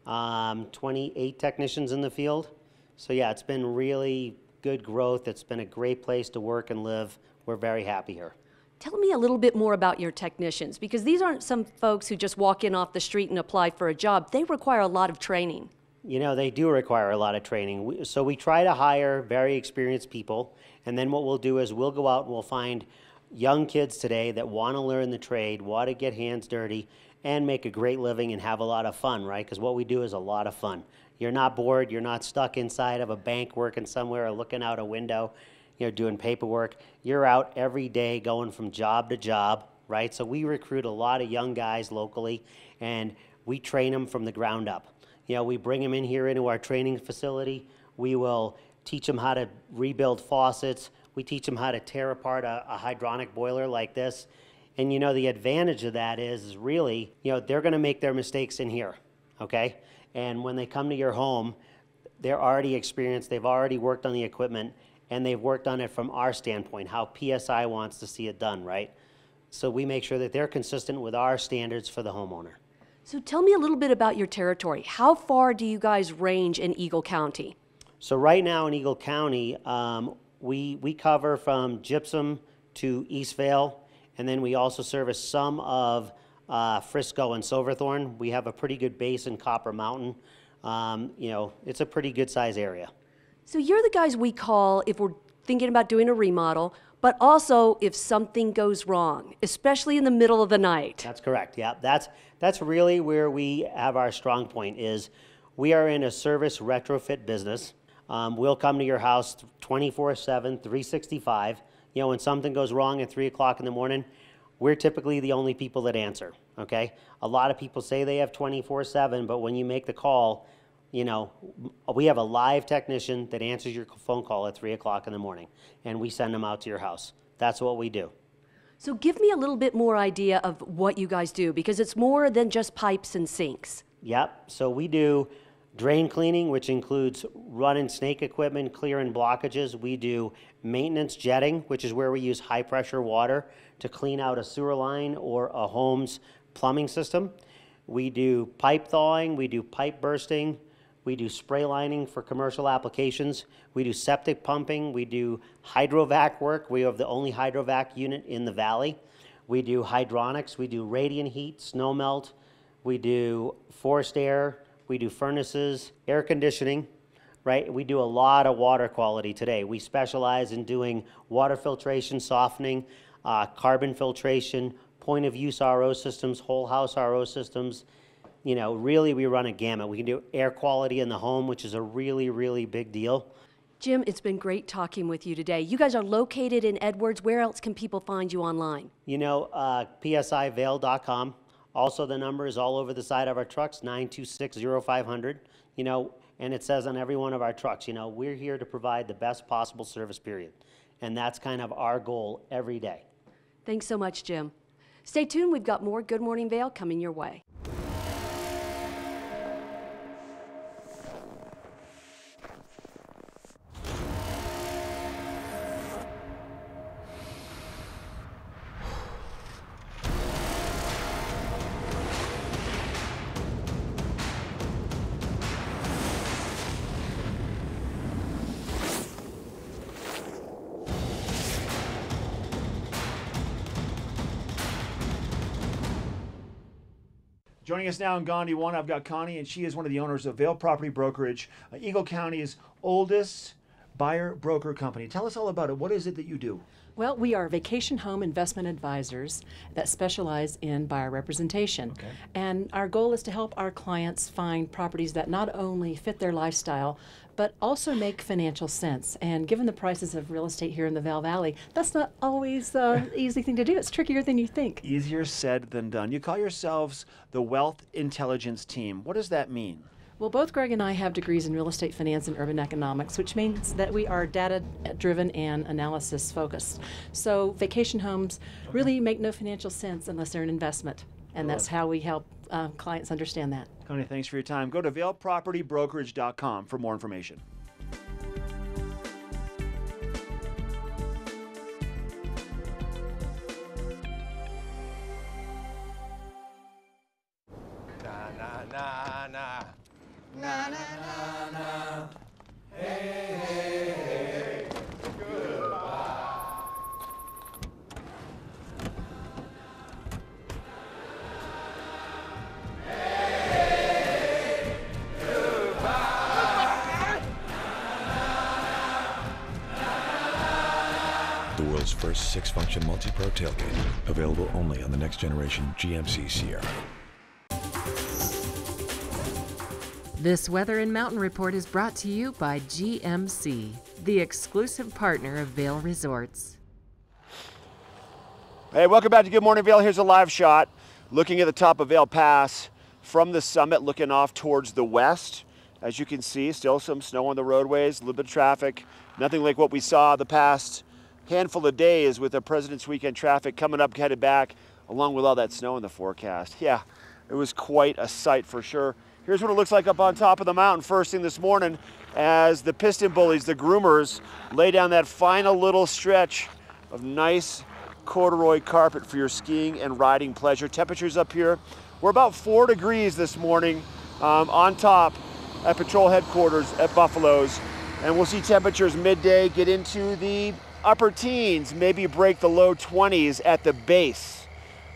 28 technicians in the field. So yeah, it's been really good growth. It's been a great place to work and live. We're very happy here. Tell me a little bit more about your technicians, because these aren't some folks who just walk in off the street and apply for a job. They require a lot of training. You know, they do require a lot of training. So we try to hire very experienced people, and then what we'll do is we'll go out and we'll find young kids today that want to learn the trade, want to get hands dirty, and make a great living and have a lot of fun, right? Because what we do is a lot of fun. You're not bored. You're not stuck inside of a bank working somewhere or looking out a window, you know, doing paperwork. You're out every day going from job to job, right? So we recruit a lot of young guys locally, and we train them from the ground up. You know, we bring them in here into our training facility. We will teach them how to rebuild faucets. We teach them how to tear apart a hydronic boiler like this. And you know, the advantage of that is really, you know, they're gonna make their mistakes in here, okay? And when they come to your home, they're already experienced, they've already worked on the equipment, and they've worked on it from our standpoint, how PSI wants to see it done, right? So we make sure that they're consistent with our standards for the homeowner. So tell me a little bit about your territory. How far do you guys range in Eagle County? So right now in Eagle County, we cover from Gypsum to East Vale, and then we also service some of Frisco and Silverthorne. We have a pretty good base in Copper Mountain. You know, it's a pretty good size area. So you're the guys we call if we're thinking about doing a remodel, but also if something goes wrong, especially in the middle of the night. That's correct, yeah. That's really where we have our strong point is we are in a service retrofit business. We'll come to your house 24/7, 365. You know, when something goes wrong at 3 o'clock in the morning, we're typically the only people that answer, okay? A lot of people say they have 24/7, but when you make the call, you know, we have a live technician that answers your phone call at 3 o'clock in the morning, and we send them out to your house. That's what we do. So give me a little bit more idea of what you guys do, because it's more than just pipes and sinks. Yep, so we do drain cleaning, which includes run and snake equipment, clearing blockages. We do maintenance jetting, which is where we use high pressure water to clean out a sewer line or a home's plumbing system. We do pipe thawing, we do pipe bursting, we do spray lining for commercial applications. We do septic pumping. We do hydrovac work. We have the only hydrovac unit in the Valley. We do hydronics. We do radiant heat, snow melt. We do forced air. We do furnaces, air conditioning, right? We do a lot of water quality today. We specialize in doing water filtration, softening, carbon filtration, point of use RO systems, whole house RO systems. You know, really we run a gamut. We can do air quality in the home, which is a really, really big deal. Jim, it's been great talking with you today. You guys are located in Edwards. Where else can people find you online? You know, psivale.com. Also, the number is all over the side of our trucks, 926-0500. You know, and it says on every one of our trucks, you know, we're here to provide the best possible service, period. And that's kind of our goal every day. Thanks so much, Jim. Stay tuned. We've got more Good Morning Vale coming your way. Joining us now in Gandhi 1, I've got Connie, and she is one of the owners of Vale Property Brokerage, Eagle County's oldest buyer broker company. Tell us all about it. What is it that you do? Well, we are vacation home investment advisors that specialize in buyer representation. Okay. And our goal is to help our clients find properties that not only fit their lifestyle, but also make financial sense. And given the prices of real estate here in the Vail Valley, that's not always an easy thing to do. It's trickier than you think. Easier said than done. You call yourselves the Wealth Intelligence Team. What does that mean? Well, both Greg and I have degrees in real estate finance and urban economics, which means that we are data-driven and analysis-focused. So vacation homes really make no financial sense unless they're an investment, and that's how we help clients understand that. Connie, thanks for your time. Go to vailpropertybrokerage.com for more information. Na na na na, hey hey hey, goodbye. Hey, goodbye. The world's first 6-function multi-pro tailgate, available only on the next generation GMC Sierra. This Weather and Mountain Report is brought to you by GMC, the exclusive partner of Vail Resorts. Hey, welcome back to Good Morning Vail. Here's a live shot looking at the top of Vail Pass from the summit, looking off towards the west. As you can see, still some snow on the roadways, a little bit of traffic. Nothing like what we saw the past handful of days with the President's Weekend traffic coming up, headed back, along with all that snow in the forecast. Yeah, it was quite a sight for sure. Here's what it looks like up on top of the mountain first thing this morning as the piston bullies, the groomers, lay down that final little stretch of nice corduroy carpet for your skiing and riding pleasure. Temperatures up here, we're about 4 degrees this morning on top at patrol headquarters at Buffalo's. And we'll see temperatures midday get into the upper teens, maybe break the low 20s at the base.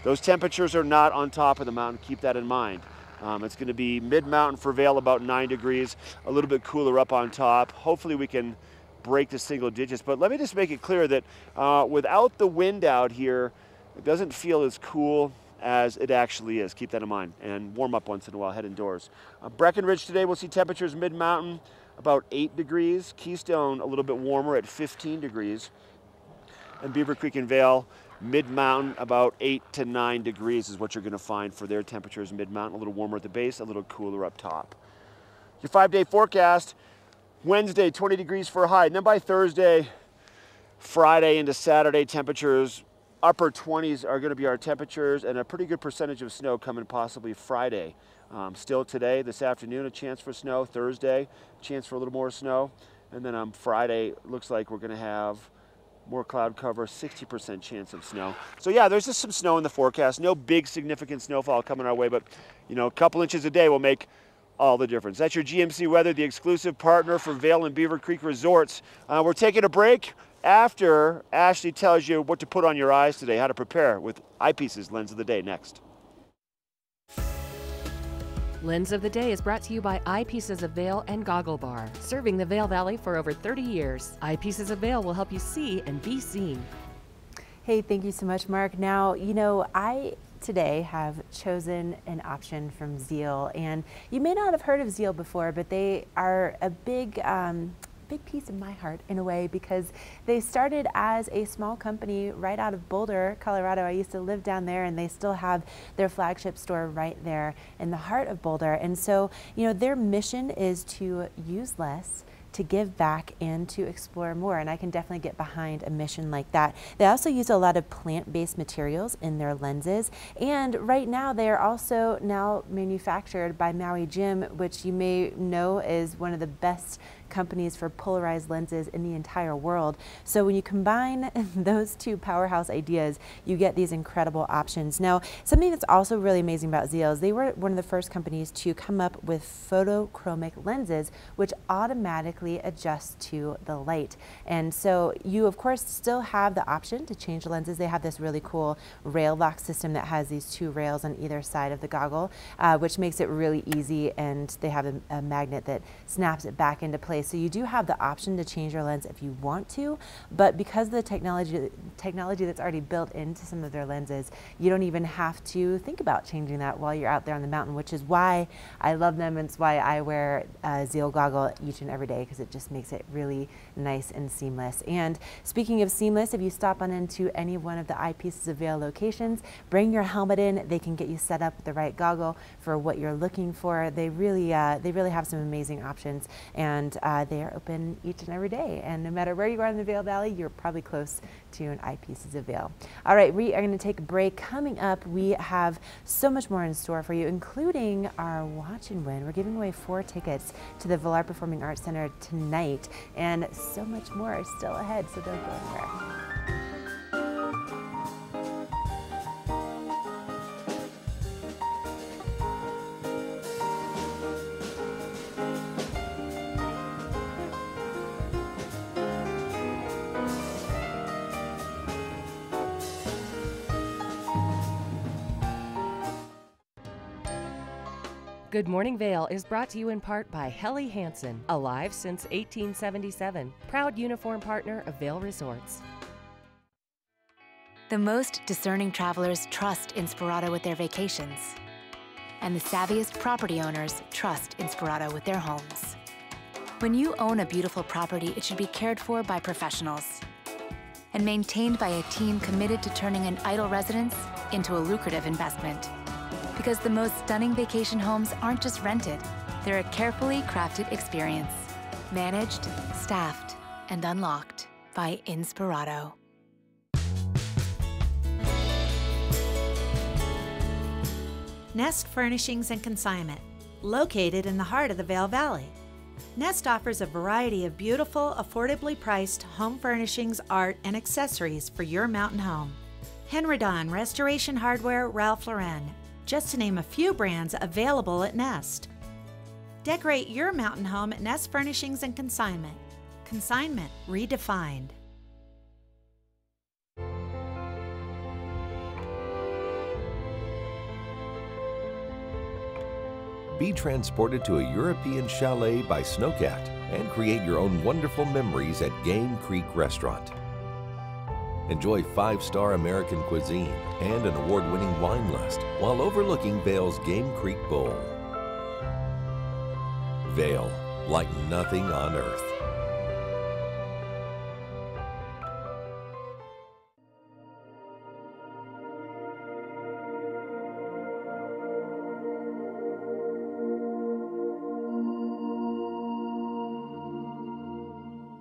Those temperatures are not on top of the mountain, keep that in mind. It's going to be mid-mountain for Vail, about 9 degrees, a little bit cooler up on top. Hopefully we can break the single digits, but let me just make it clear that without the wind out here, it doesn't feel as cool as it actually is. Keep that in mind and warm up once in a while, head indoors. Breckenridge today, we'll see temperatures mid-mountain about 8 degrees. Keystone a little bit warmer at 15 degrees. And Beaver Creek and Vail, mid-mountain, about 8 to 9 degrees is what you're going to find for their temperatures mid-mountain. A little warmer at the base, a little cooler up top. Your 5-day forecast, Wednesday, 20 degrees for a high. And then by Thursday, Friday into Saturday, temperatures, upper 20s are going to be our temperatures, and a pretty good percentage of snow coming possibly Friday. Still today, this afternoon, a chance for snow. Thursday, chance for a little more snow. And then on Friday, looks like we're going to have more cloud cover, 60% chance of snow. So yeah, there's just some snow in the forecast. No big significant snowfall coming our way, but you know, a couple inches a day will make all the difference. That's your GMC Weather, the exclusive partner for Vail and Beaver Creek Resorts. We're taking a break after Ashley tells you what to put on your eyes today, how to prepare with Eyepieces Lens of the Day next. Lens of the Day is brought to you by Eyepieces of Vail and Goggle Bar, serving the Vail Valley for over 30 years. Eyepieces of Vail will help you see and be seen. Hey, thank you so much, Mark. Now, you know, I today have chosen an option from Zeal, and you may not have heard of Zeal before, but they are a big piece of my heart in a way, because they started as a small company right out of Boulder, Colorado. I used to live down there, and they still have their flagship store right there in the heart of Boulder. And so, you know, their mission is to use less, to give back, and to explore more, and I can definitely get behind a mission like that. They also use a lot of plant-based materials in their lenses, and right now they are also now manufactured by Maui Jim, which you may know is one of the best companies for polarized lenses in the entire world. So when you combine those two powerhouse ideas, you get these incredible options. Now, something that's also really amazing about Zeal is they were one of the first companies to come up with photochromic lenses, which automatically adjust to the light. And so you, of course, still have the option to change the lenses. They have this really cool rail lock system that has these 2 rails on either side of the goggle, which makes it really easy, and they have a magnet that snaps it back into place. So you do have the option to change your lens if you want to, but because of the technology that's already built into some of their lenses, you don't even have to think about changing that while you're out there on the mountain, which is why I love them, and it's why I wear a Zeal goggle each and every day, because it just makes it really nice and seamless. And speaking of seamless, if you stop on into any one of the Eyepieces of Vail locations, bring your helmet in. They can get you set up with the right goggle for what you're looking for. They really have some amazing options, and they are open each and every day. And no matter where you are in the Vail Valley, you're probably close to an Eyepieces of Vail. All right, we are going to take a break. Coming up, we have so much more in store for you, including our Watch and Win. We're giving away 4 tickets to the Villar Performing Arts Center tonight, and so much more is still ahead, so don't go anywhere. Good Morning Vail is brought to you in part by Helly Hansen, alive since 1877, proud uniform partner of Vail Resorts. The most discerning travelers trust Inspirato with their vacations. And the savviest property owners trust Inspirato with their homes. When you own a beautiful property, it should be cared for by professionals and maintained by a team committed to turning an idle residence into a lucrative investment. Because the most stunning vacation homes aren't just rented, they're a carefully crafted experience. Managed, staffed, and unlocked by Inspirato. Nest Furnishings and Consignment, located in the heart of the Vail Valley. Nest offers a variety of beautiful, affordably priced home furnishings, art, and accessories for your mountain home. Henredon, Restoration Hardware, Ralph Lauren, just to name a few brands available at Nest. Decorate your mountain home at Nest Furnishings and Consignment. Consignment redefined. Be transported to a European chalet by Snowcat and create your own wonderful memories at Game Creek Restaurant. Enjoy 5-star American cuisine and an award-winning wine list while overlooking Vail's Game Creek Bowl. Vail, like nothing on earth.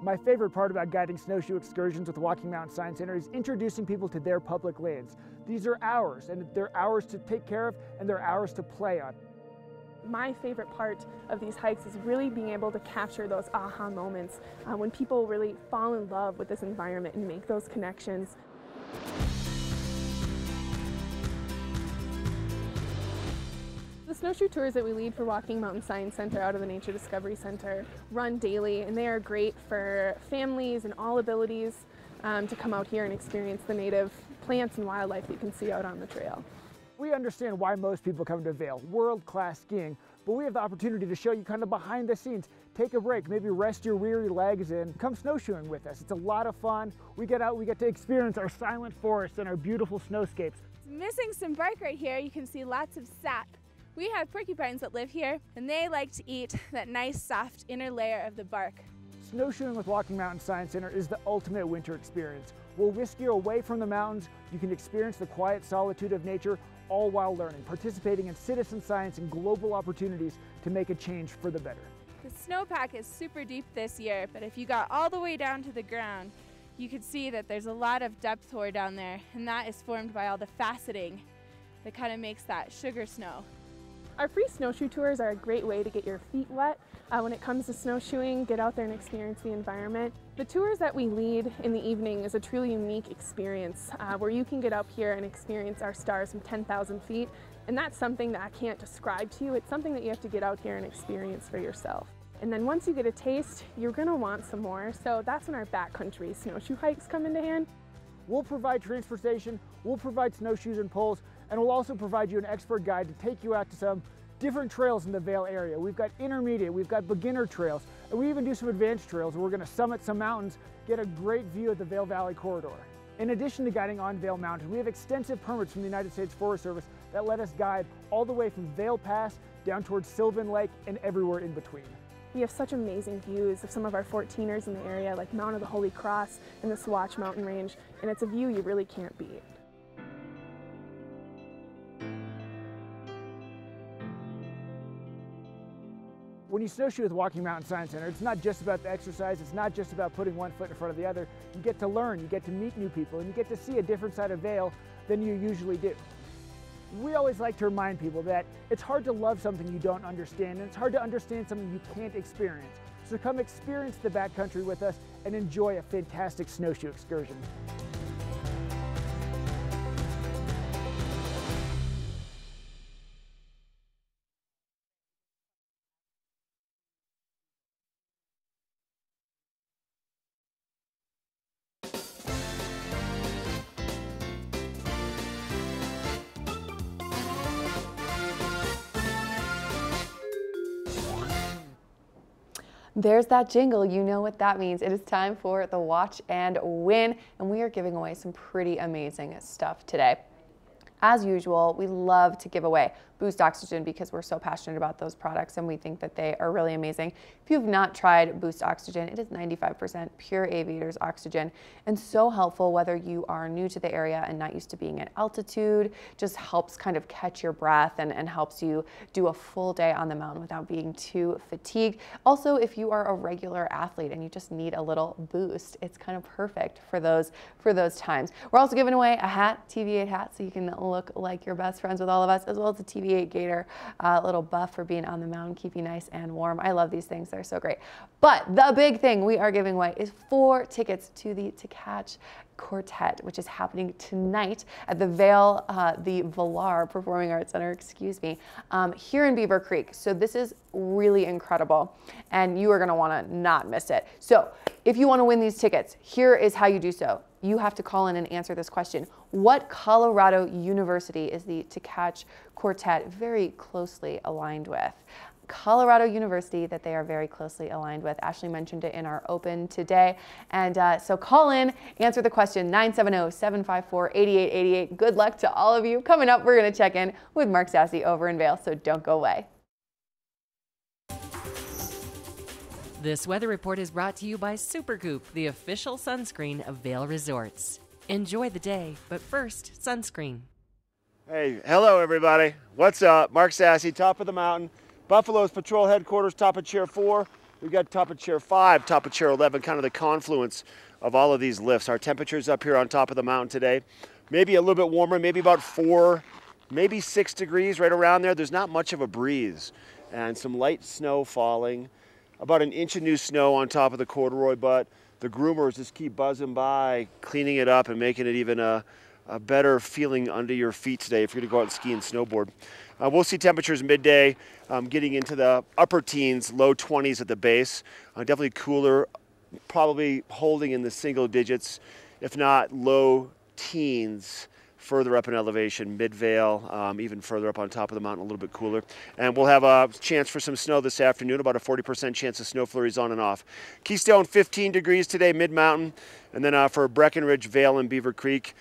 My favorite part about guiding snowshoe excursions with Walking Mountain Science Center is introducing people to their public lands. These are ours, and they're ours to take care of, and they're ours to play on. My favorite part of these hikes is really being able to capture those aha moments when people really fall in love with this environment and make those connections. The snowshoe tours that we lead for Walking Mountain Science Center out of the Nature Discovery Center run daily, and they are great for families and all abilities to come out here and experience the native plants and wildlife that you can see out on the trail. We understand why most people come to Vail, world-class skiing, but we have the opportunity to show you kind of behind the scenes. Take a break, maybe rest your weary legs and come snowshoeing with us. It's a lot of fun. We get out, we get to experience our silent forests and our beautiful snowscapes. Missing some bark right here, you can see lots of sap. We have porcupines that live here, and they like to eat that nice, soft inner layer of the bark. Snowshoeing with Walking Mountain Science Center is the ultimate winter experience. We'll whisk you away from the mountains. You can experience the quiet solitude of nature, all while learning, participating in citizen science and global opportunities to make a change for the better. The snowpack is super deep this year, but if you got all the way down to the ground, you could see that there's a lot of depth hoar down there, and that is formed by all the faceting that kind of makes that sugar snow. Our free snowshoe tours are a great way to get your feet wet. When it comes to snowshoeing, get out there and experience the environment. The tours that we lead in the evening is a truly unique experience where you can get up here and experience our stars from 10,000 feet. And that's something that I can't describe to you. It's something that you have to get out here and experience for yourself. And then once you get a taste, you're gonna want some more. So that's when our backcountry snowshoe hikes come into hand. We'll provide transportation, we'll provide snowshoes and poles, and we'll also provide you an expert guide to take you out to some different trails in the Vail area. We've got intermediate, we've got beginner trails, and we even do some advanced trails where we're going to summit some mountains, get a great view of the Vail Valley corridor. In addition to guiding on Vail Mountain, we have extensive permits from the United States Forest Service that let us guide all the way from Vail Pass down towards Sylvan Lake and everywhere in between. We have such amazing views of some of our 14ers in the area, like Mount of the Holy Cross and the Swatch Mountain Range, and it's a view you really can't beat. When you snowshoe with Walking Mountain Science Center, it's not just about the exercise, it's not just about putting one foot in front of the other. You get to learn, you get to meet new people, and you get to see a different side of Vail than you usually do. We always like to remind people that it's hard to love something you don't understand, and it's hard to understand something you can't experience. So come experience the backcountry with us and enjoy a fantastic snowshoe excursion. There's that jingle. You know what that means. It is time for the Watch and Win, and we are giving away some pretty amazing stuff today. As usual, we love to give away Boost Oxygen because we're so passionate about those products and we think that they are really amazing. If you've not tried Boost Oxygen, it is 95% pure aviator's oxygen and so helpful whether you are new to the area and not used to being at altitude. Just helps kind of catch your breath and helps you do a full day on the mountain without being too fatigued. Also, if you are a regular athlete and you just need a little boost, it's kind of perfect for those times. We're also giving away a hat, TV8 hat, so you can look like you're best friends with all of us, as well as a TV8 Gator little buff for being on the mountain, keep you nice and warm. I love these things, they're so great. But the big thing we are giving away is 4 tickets to the To Catch Quartet, which is happening tonight at the Vail, the Villar Performing Arts Center, excuse me, here in Beaver Creek. So this is really incredible and you are gonna wanna not miss it. So if you wanna win these tickets, here is how you do so. You have to call in and answer this question. What Colorado university is the To Catch Quartet very closely aligned with? Colorado University that they are very closely aligned with. Ashley mentioned it in our open today. And so call in, answer the question, 970-754-8888. Good luck to all of you. Coming up, we're gonna check in with Mark Sassy over in Vail, so don't go away. This weather report is brought to you by Supergoop, the official sunscreen of Vail Resorts. Enjoy the day, but first, sunscreen. Hey, hello everybody. What's up? Mark Sassy, top of the mountain. Buffalo's Patrol Headquarters, top of Chair 4. We've got top of Chair 5, top of Chair 11, kind of the confluence of all of these lifts. Our temperatures up here on top of the mountain today, maybe a little bit warmer, maybe about 4, maybe 6 degrees right around there. There's not much of a breeze and some light snow falling. About an inch of new snow on top of the corduroy, but the groomers just keep buzzing by, cleaning it up and making it even a better feeling under your feet today if you're gonna go out and ski and snowboard. We'll see temperatures midday getting into the upper teens, low 20s at the base. Definitely cooler, probably holding in the single digits, if not low teens further up in elevation, mid-Vail, even further up on top of the mountain, a little bit cooler. And we'll have a chance for some snow this afternoon, about a 40% chance of snow flurries on and off. Keystone, 15 degrees today, mid-mountain. And then for Breckenridge, Vail, and Beaver Creek,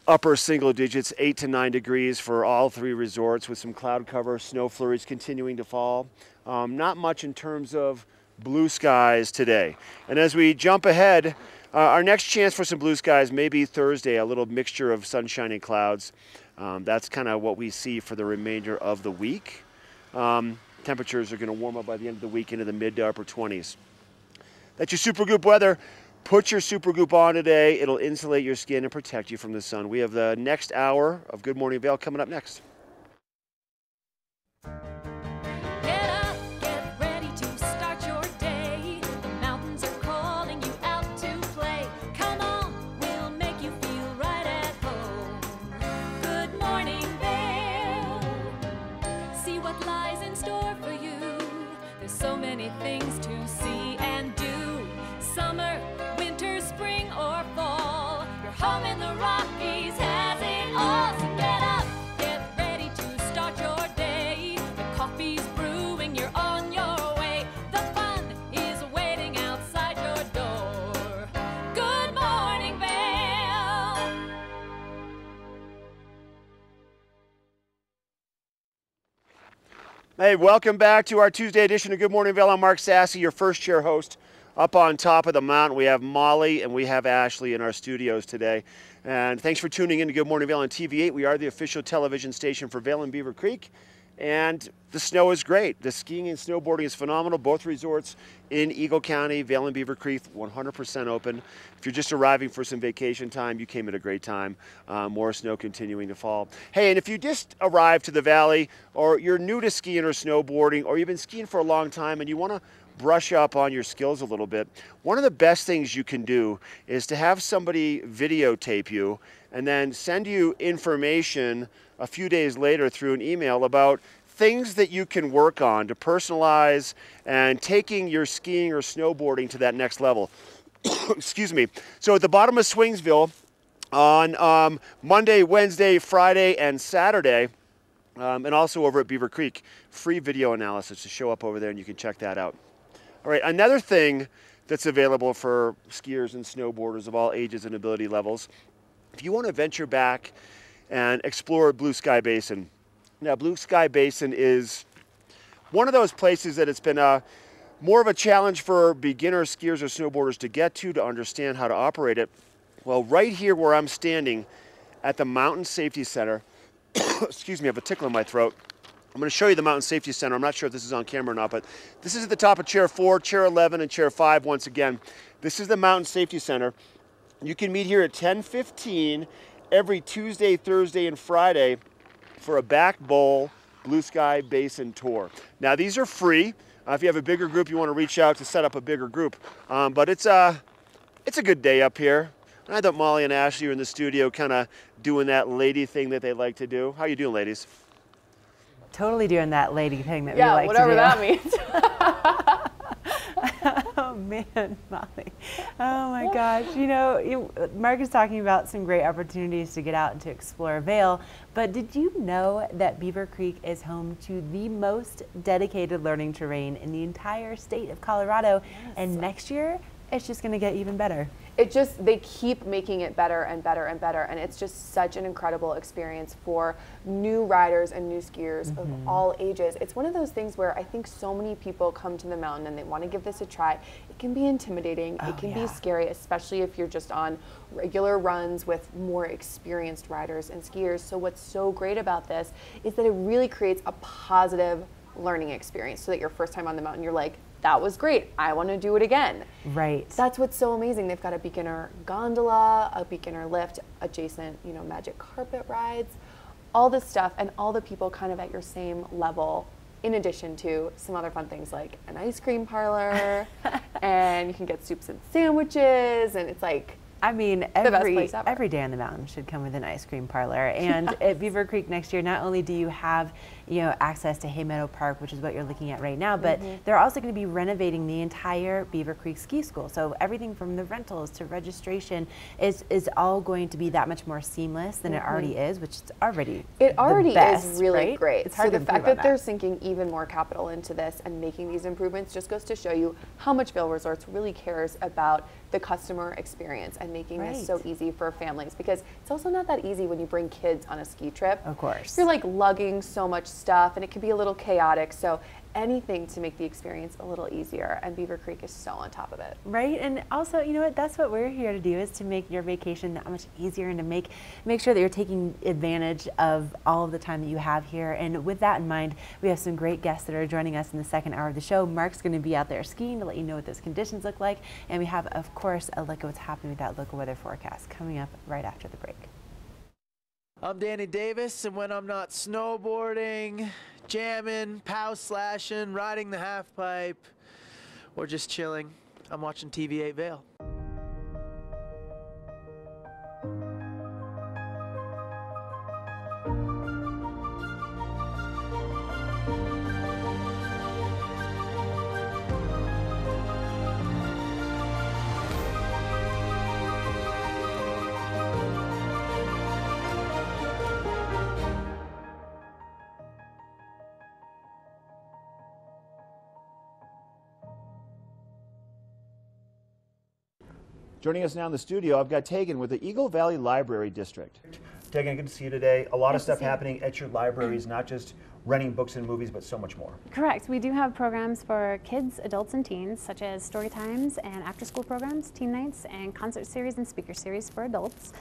upper single digits, 8 to 9 degrees for all 3 resorts with some cloud cover, snow flurries continuing to fall. Not much in terms of blue skies today. And as we jump ahead, our next chance for some blue skies may be Thursday, a little mixture of sunshine and clouds. That's kind of what we see for the remainder of the week. Temperatures are going to warm up by the end of the week into the mid to upper 20s. That's your Supergoop weather. Put your Supergoop on today. It'll insulate your skin and protect you from the sun. We have the next hour of Good Morning Vail coming up next. Things to see and do. Summer, winter, spring, or fall. Your home in the Rockies has it all. So get up, get ready to start your day. The coffee Hey, welcome back to our Tuesday edition of Good Morning Vail. I'm Mark Sassy, your first chair host. Up on top of the mountain, we have Molly and we have Ashley in our studios today. And thanks for tuning in to Good Morning Vail on TV8. We are the official television station for Vail and Beaver Creek. And the snow is great. The skiing and snowboarding is phenomenal. Both resorts in Eagle County, Vail and Beaver Creek, 100% open. If you're just arriving for some vacation time, you came at a great time. More snow continuing to fall. Hey, and if you just arrived to the valley, or you're new to skiing or snowboarding, or you've been skiing for a long time and you want to brush up on your skills a little bit, one of the best things you can do is to have somebody videotape you and then send you information a few days later through an email about things that you can work on to personalize and taking your skiing or snowboarding to that next level. Excuse me. So at the bottom of Swingsville on Monday, Wednesday, Friday, and Saturday, and also over at Beaver Creek, free video analysis to show up over there, and you can check that out. All right, another thing that's available for skiers and snowboarders of all ages and ability levels, if you want to venture back and explore Blue Sky Basin. Now, Blue Sky Basin is one of those places that it's been more of a challenge for beginner skiers or snowboarders to get to understand how to operate it. Well, right here where I'm standing at the Mountain Safety Center, excuse me, I have a tickle in my throat. I'm going to show you the Mountain Safety Center. I'm not sure if this is on camera or not, but this is at the top of Chair 4, Chair 11, and Chair 5 once again. This is the Mountain Safety Center. You can meet here at 10:15 every Tuesday, Thursday, and Friday for a back bowl Blue Sky Basin tour. Now, these are free. If you have a bigger group, you want to reach out to set up a bigger group. But it's a good day up here. And I thought Molly and Ashley are in the studio kind of doing that lady thing that they like to do. How you doing, ladies? Totally doing that lady thing that we like to do. Yeah, whatever that means. Oh man, Molly. Oh my gosh. You know, Mark is talking about some great opportunities to get out and to explore Vail, but did you know that Beaver Creek is home to the most dedicated learning terrain in the entire state of Colorado? Yes. And next year, it's just going to get even better. They keep making it better and better and better, and it's just such an incredible experience for new riders and new skiers of all ages. It's one of those things where I think so many people come to the mountain and they want to give this a try. It can be intimidating, it can be scary, especially if you're just on regular runs with more experienced riders and skiers. So what's so great about this is that it really creates a positive learning experience, so that your first time on the mountain, you're like, that was great, I want to do it again. Right. That's what's so amazing. They've got a beginner gondola, a beginner lift, adjacent, magic carpet rides, all this stuff, and all the people kind of at your same level, in addition to some other fun things like an ice cream parlor, and you can get soups and sandwiches, and it's like, I mean, every day on the mountain should come with an ice cream parlor. And at Beaver Creek next year, not only do you have access to Hay Meadow Park, which is what you're looking at right now, but they're also going to be renovating the entire Beaver Creek Ski School. So everything from the rentals to registration is all going to be that much more seamless than it already is, which is already is really right? great. It's hard so to the fact that they're sinking even more capital into this and making these improvements just goes to show you how much Vail Resorts really cares about the customer experience and making this so easy for families, because it's also not that easy when you bring kids on a ski trip. Of course. You're like lugging so much stuff and it can be a little chaotic. So anything to make the experience a little easier, and Beaver Creek is so on top of it. Right, and also, you know what, that's what we're here to do, is to make your vacation that much easier and to make sure that you're taking advantage of all of the time that you have here. And with that in mind, we have some great guests that are joining us in the second hour of the show. Mark's going to be out there skiing to let you know what those conditions look like, and we have, of course, a look at what's happening with that local weather forecast coming up right after the break. I'm Danny Davis, and when I'm not snowboarding, jamming, pow slashing, riding the half pipe, or just chilling, I'm watching TV8 Vail. Joining us now in the studio, I've got Tegan with the Eagle Valley Library District. Tegan, good to see you today. A lot Nice of to stuff see you. happening at your libraries, not just renting books and movies, but so much more. Correct. We do have programs for kids, adults, and teens, such as story times and after-school programs, team nights, and concert series and speaker series for adults.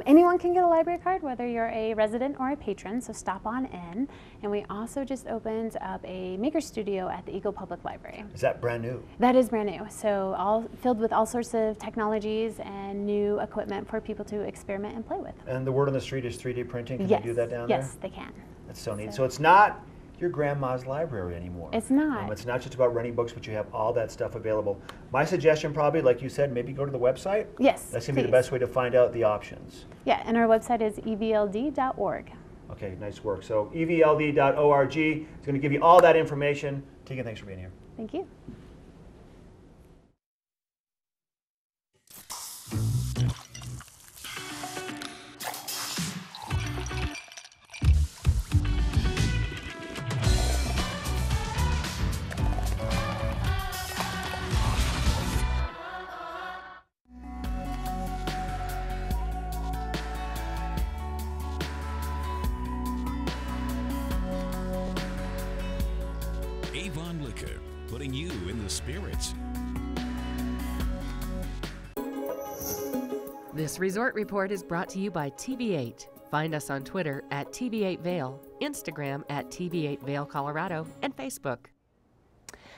Anyone can get a library card, whether you're a resident or a patron, so stop on in. And we also just opened up a maker studio at the Eagle Public Library. Is that brand new? That is brand new. So all filled with all sorts of technologies and new equipment for people to experiment and play with. And the word on the street is 3D printing. Can Yes. they do that down there? Yes, they can. That's so neat. So it's not your grandma's library anymore. It's not. It's not just about renting books, but you have all that stuff available. My suggestion probably, like you said, maybe go to the website. Yes, That's going to be the please. best way to find out the options. Yeah, and our website is evld.org. Okay, nice work. So evld.org is going to give you all that information. Tegan, thanks for being here. Thank you. Avon Liquor, putting you in the spirits. This resort report is brought to you by TV8. Find us on Twitter at TV8 Vail, Instagram at TV8 Vail Colorado, and Facebook.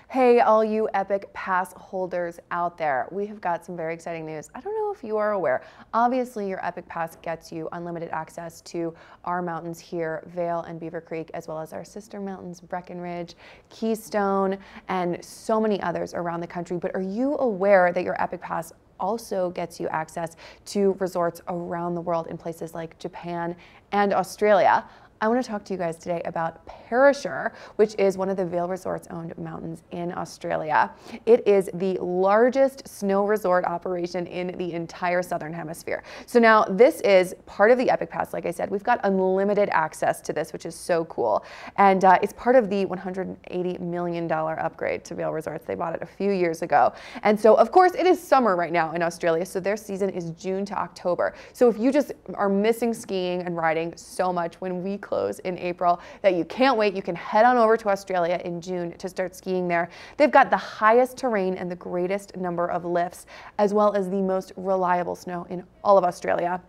Hey, all you Epic Pass holders out there, we have got some very exciting news. I don't know if you are aware. Obviously, your Epic Pass gets you unlimited access to our mountains here, Vail and Beaver Creek, as well as our sister mountains, Breckenridge, Keystone, and so many others around the country. But are you aware that your Epic Pass also gets you access to resorts around the world in places like Japan and Australia? I want to talk to you guys today about Perisher, which is one of the Vail Resorts owned mountains in Australia. It is the largest snow resort operation in the entire Southern Hemisphere. So now this is part of the Epic Pass. Like I said, we've got unlimited access to this, which is so cool. And it's part of the $180 million upgrade to Vail Resorts. They bought it a few years ago. And so of course it is summer right now in Australia. So their season is June to October. So if you just are missing skiing and riding so much when we close in April that you can't wait, you can head on over to Australia in June to start skiing there. They've got the highest terrain and the greatest number of lifts, as well as the most reliable snow in all of Australia.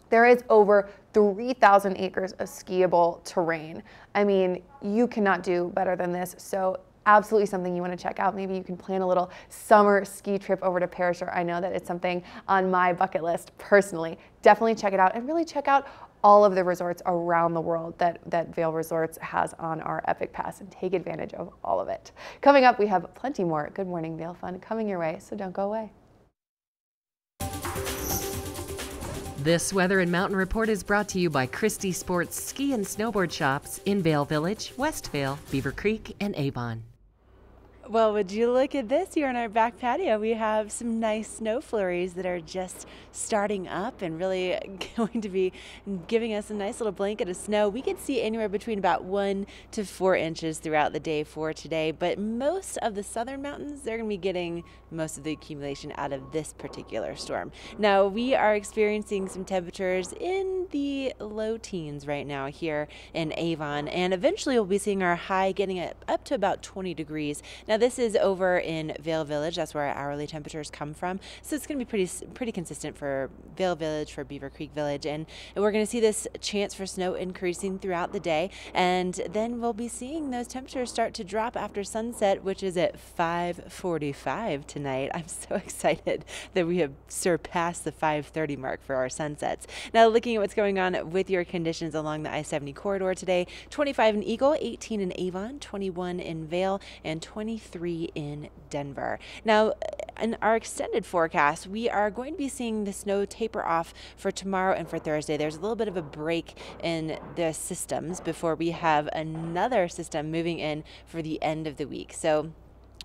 There is over 3,000 acres of skiable terrain. I mean, you cannot do better than this. So absolutely something you want to check out. Maybe you can plan a little summer ski trip over to Perisher. I know that it's something on my bucket list personally. Definitely check it out and really check out all of the resorts around the world that Vail Resorts has on our Epic Pass and take advantage of all of it. Coming up, we have plenty more Good Morning Vail fun coming your way, so don't go away. This Weather and Mountain Report is brought to you by Christie Sports Ski and Snowboard Shops in Vail Village, West Vail, Beaver Creek, and Avon. Well, would you look at this here on our back patio? We have some nice snow flurries that are just starting up and really going to be giving us a nice little blanket of snow. We could see anywhere between about 1 to 4 inches throughout the day for today, but most of the southern mountains, they're going to be getting most of the accumulation out of this particular storm. Now, we are experiencing some temperatures in the low teens right now here in Avon, and eventually we'll be seeing our high getting up to about 20 degrees. Now, this is over in Vail Village. That's where our hourly temperatures come from. So it's going to be pretty consistent for Vail Village, for Beaver Creek Village. And we're going to see this chance for snow increasing throughout the day. And then we'll be seeing those temperatures start to drop after sunset, which is at 5:45 tonight. I'm so excited that we have surpassed the 5:30 mark for our sunsets. Now, looking at what's going on with your conditions along the I-70 corridor today, 25 in Eagle, 18 in Avon, 21 in Vail, and 23 in Denver. Now, in our extended forecast, we are going to be seeing the snow taper off for tomorrow and for Thursday. There's a little bit of a break in the systems before we have another system moving in for the end of the week. So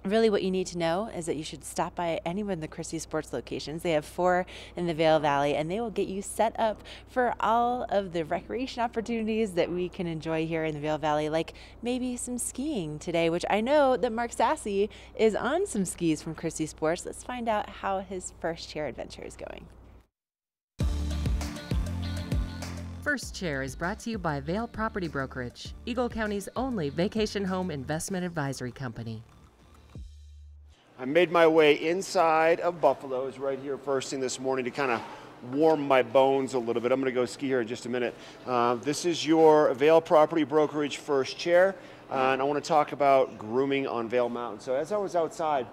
really what you need to know is that you should stop by any one of the Christie Sports locations. They have 4 in the Vail Valley, and they will get you set up for all of the recreation opportunities that we can enjoy here in the Vail Valley, like maybe some skiing today, which I know that Mark Sassy is on some skis from Christie Sports. Let's find out how his first chair adventure is going. First Chair is brought to you by Vail Property Brokerage, Eagle County's only vacation home investment advisory company. I made my way inside of Buffalo's right here first thing this morning to kind of warm my bones a little bit. I'm going to go ski here in just a minute. This is your Vail Property Brokerage First Chair, and I want to talk about grooming on Vail Mountain. So as I was outside,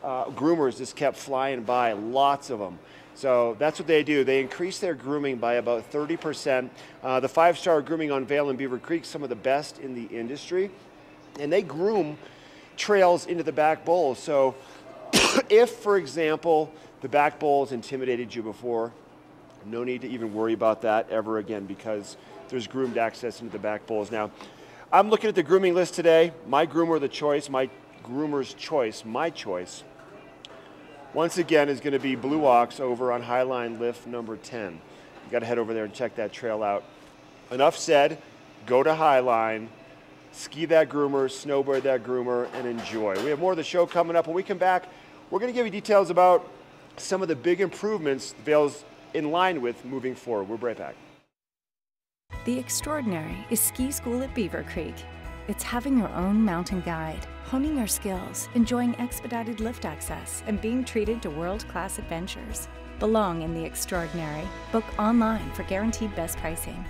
groomers just kept flying by, lots of them. So that's what they do. They increase their grooming by about 30%. The 5-star grooming on Vail and Beaver Creek, some of the best in the industry. And they groom trails into the back bowls. So if, for example, the back bowls intimidated you before, no need to even worry about that ever again because there's groomed access into the back bowls. Now, I'm looking at the grooming list today. My groomer of the choice, my groomer's choice, my choice, once again is going to be Blue Ox over on Highline Lift number 10. You got to head over there and check that trail out. Enough said, go to Highline, ski that groomer, snowboard that groomer, and enjoy. We have more of the show coming up. When we come back, we're going to give you details about some of the big improvements Vail's in line with moving forward. We'll be right back. The extraordinary is ski school at Beaver Creek. It's having your own mountain guide, honing your skills, enjoying expedited lift access, and being treated to world-class adventures. Belong in the extraordinary. Book online for guaranteed best pricing.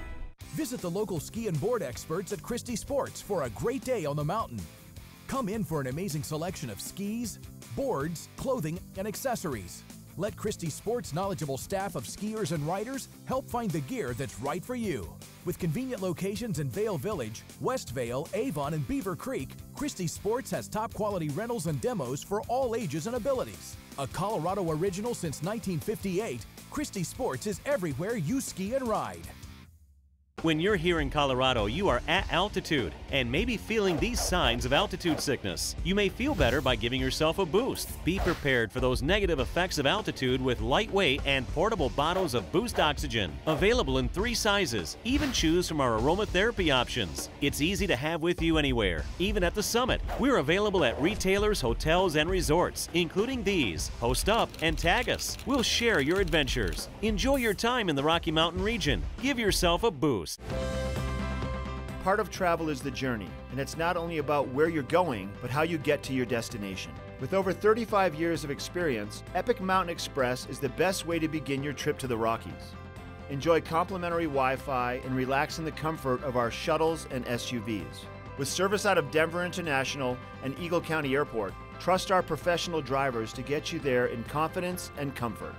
Visit the local ski and board experts at Christie Sports for a great day on the mountain. Come in for an amazing selection of skis, boards, clothing, and accessories. Let Christie Sports' knowledgeable staff of skiers and riders help find the gear that's right for you. With convenient locations in Vail Village, West Vail, Avon, and Beaver Creek, Christie Sports has top quality rentals and demos for all ages and abilities. A Colorado original since 1958, Christie Sports is everywhere you ski and ride. When you're here in Colorado, you are at altitude and maybe feeling these signs of altitude sickness. You may feel better by giving yourself a boost. Be prepared for those negative effects of altitude with lightweight and portable bottles of Boost Oxygen. Available in 3 sizes. Even choose from our aromatherapy options. It's easy to have with you anywhere, even at the summit. We're available at retailers, hotels, and resorts, including these. Post up and tag us. We'll share your adventures. Enjoy your time in the Rocky Mountain region. Give yourself a boost. Part of travel is the journey, and it's not only about where you're going, but how you get to your destination. With over 35 years of experience, Epic Mountain Express is the best way to begin your trip to the Rockies. Enjoy complimentary Wi-Fi and relax in the comfort of our shuttles and SUVs. With service out of Denver International and Eagle County Airport, trust our professional drivers to get you there in confidence and comfort.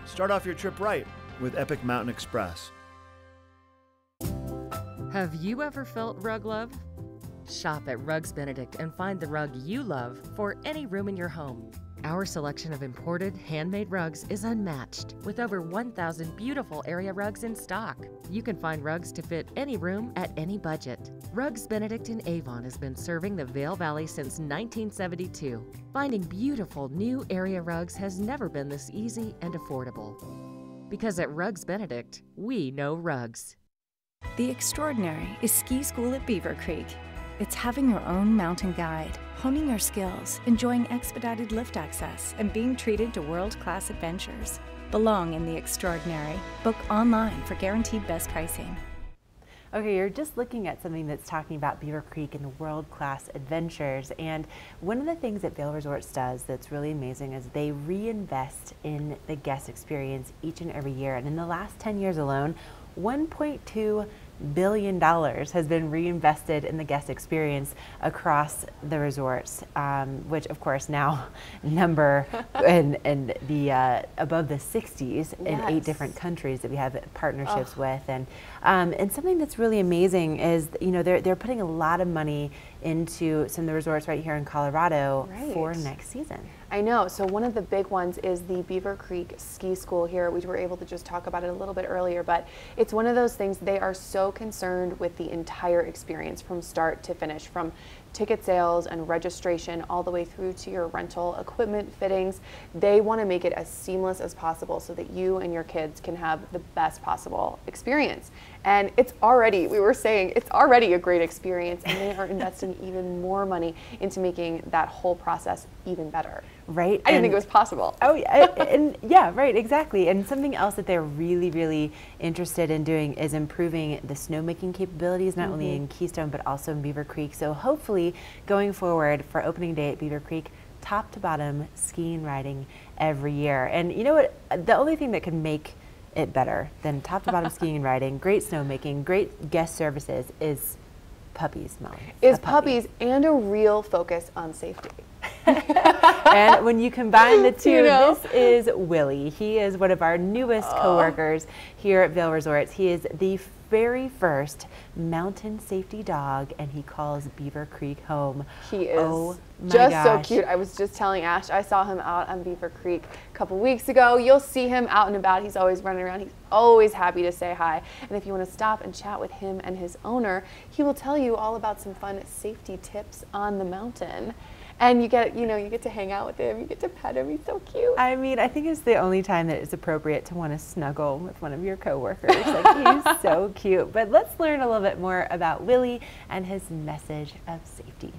Start off your trip right with Epic Mountain Express. Have you ever felt rug love? Shop at Rugs Benedict and find the rug you love for any room in your home. Our selection of imported, handmade rugs is unmatched, with over 1,000 beautiful area rugs in stock. You can find rugs to fit any room at any budget. Rugs Benedict in Avon has been serving the Vail Valley since 1972. Finding beautiful new area rugs has never been this easy and affordable. Because at Rugs Benedict, we know rugs. The extraordinary is ski school at Beaver Creek. It's having your own mountain guide, honing your skills, enjoying expedited lift access, and being treated to world-class adventures. Belong in the extraordinary. Book online for guaranteed best pricing. Okay, you're just looking at something that's talking about Beaver Creek and the world-class adventures. And one of the things that Vail Resorts does that's really amazing is they reinvest in the guest experience each and every year. And in the last 10 years alone, $1.2 billion has been reinvested in the guest experience across the resorts, which of course now number in the above the 60s in 8 different countries that we have partnerships with, and something that's really amazing is, you know, they're putting a lot of money into some of the resorts right here in Colorado for next season. I know. So one of the big ones is the Beaver Creek Ski School here. We were able to just talk about it a little bit earlier, but it's one of those things, they are so concerned with the entire experience from start to finish, from ticket sales and registration all the way through to your rental equipment fittings. They want to make it as seamless as possible so that you and your kids can have the best possible experience. And it's already, we were saying, it's already a great experience, and they are investing even more money into making that whole process even better. Right. I didn't think it was possible. Oh, yeah, and yeah, right, exactly. And something else that they're really, really interested in doing is improving the snowmaking capabilities, not only in Keystone, but also in Beaver Creek. So hopefully, going forward for opening day at Beaver Creek, top to bottom skiing and riding every year. And you know what? The only thing that could make it better than top to bottom skiing and riding, great snowmaking, great guest services is puppies, Molly. Is puppies and a real focus on safety. And when you combine the two, this is Willie. He is one of our newest coworkers here at Vail Resorts. He is the very first mountain safety dog, and he calls Beaver Creek home. He is just so cute. I was just telling Ash, I saw him out on Beaver Creek a couple weeks ago. You'll see him out and about. He's always running around. He's always happy to say hi. And if you want to stop and chat with him and his owner, he will tell you all about some fun safety tips on the mountain. And you get, you get to hang out with him. You get to pet him. He's so cute. I mean, I think it's the only time that it's appropriate to want to snuggle with one of your coworkers. Like, he's so cute. But let's learn a little bit more about Willie and his message of safety.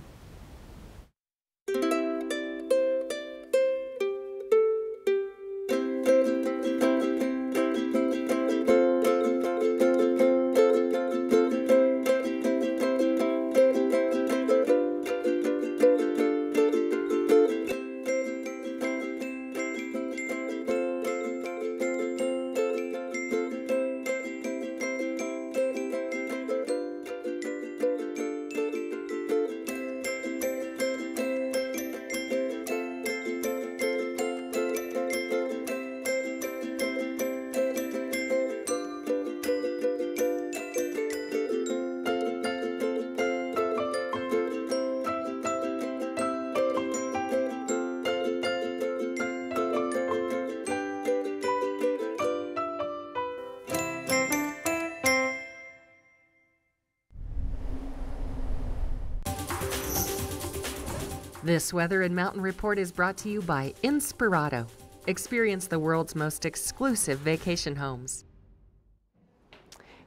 This Weather and Mountain Report is brought to you by Inspirato. Experience the world's most exclusive vacation homes.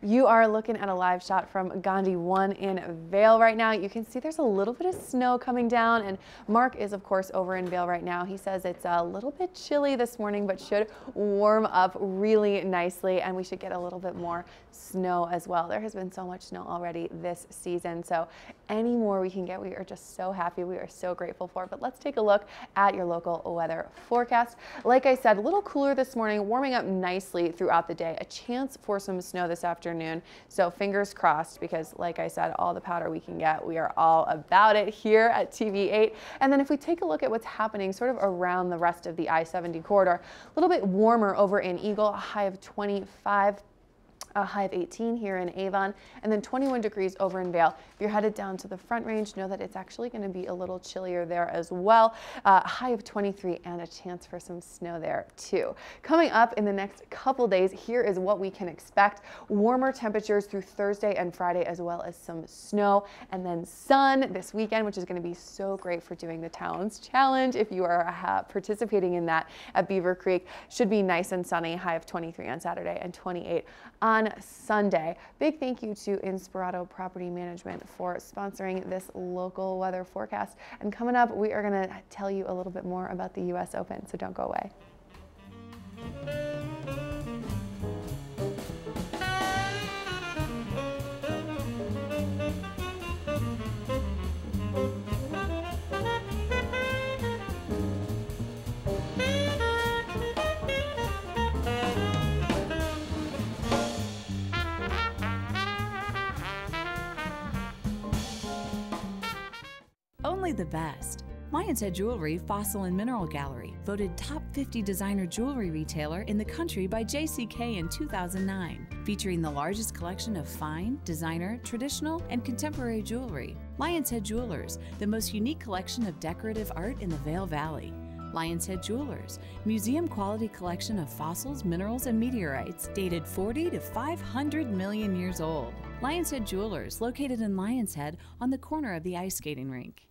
You are looking at a live shot from Gandhi 1 in Vail right now. You can see there's a little bit of snow coming down, and Mark is of course over in Vail right now. He says it's a little bit chilly this morning, but should warm up really nicely, and we should get a little bit more snow as well. There has been so much snow already this season, so any more we can get, we are just so happy. We are so grateful for. But let's take a look at your local weather forecast. Like I said, a little cooler this morning, warming up nicely throughout the day. A chance for some snow this afternoon. So fingers crossed, because like I said, all the powder we can get, we are all about it here at TV8. And then if we take a look at what's happening sort of around the rest of the I-70 corridor, a little bit warmer over in Eagle, a high of 25. A high of 18 here in Avon, and then 21 degrees over in Vail. If you're headed down to the Front Range, know that it's actually going to be a little chillier there as well. A high of 23 and a chance for some snow there too. Coming up in the next couple days, here is what we can expect. Warmer temperatures through Thursday and Friday, as well as some snow, and then sun this weekend, which is going to be so great for doing the Talons Challenge. If you are participating in that at Beaver Creek, should be nice and sunny. High of 23 on Saturday and 28 on Sunday. Big thank you to Inspirato Property Management for sponsoring this local weather forecast. And coming up, we are going to tell you a little bit more about the U.S. Open, so don't go away. Only the best. Lion's Head Jewelry Fossil and Mineral Gallery, voted top 50 designer jewelry retailer in the country by JCK in 2009, featuring the largest collection of fine, designer, traditional, and contemporary jewelry. Lion's Head Jewelers, the most unique collection of decorative art in the Vail Valley. Lion's Head Jewelers, museum-quality collection of fossils, minerals, and meteorites dated 40 to 500 million years old. Lion's Head Jewelers, located in Lion's Head on the corner of the ice skating rink.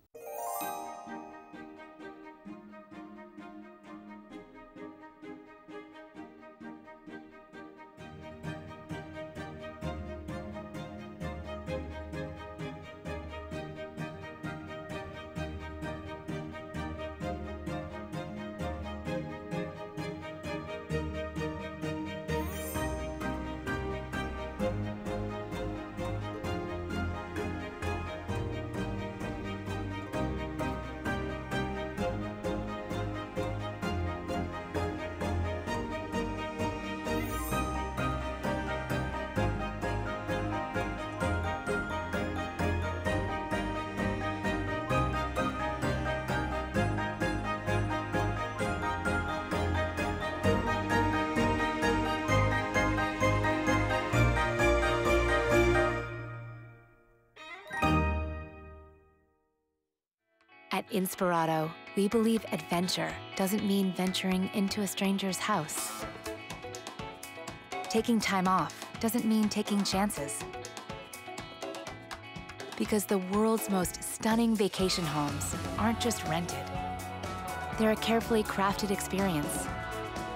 At Inspirato, we believe adventure doesn't mean venturing into a stranger's house. Taking time off doesn't mean taking chances. Because the world's most stunning vacation homes aren't just rented. They're a carefully crafted experience,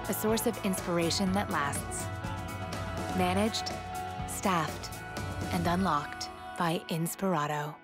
a source of inspiration that lasts. Managed, staffed, and unlocked by Inspirato.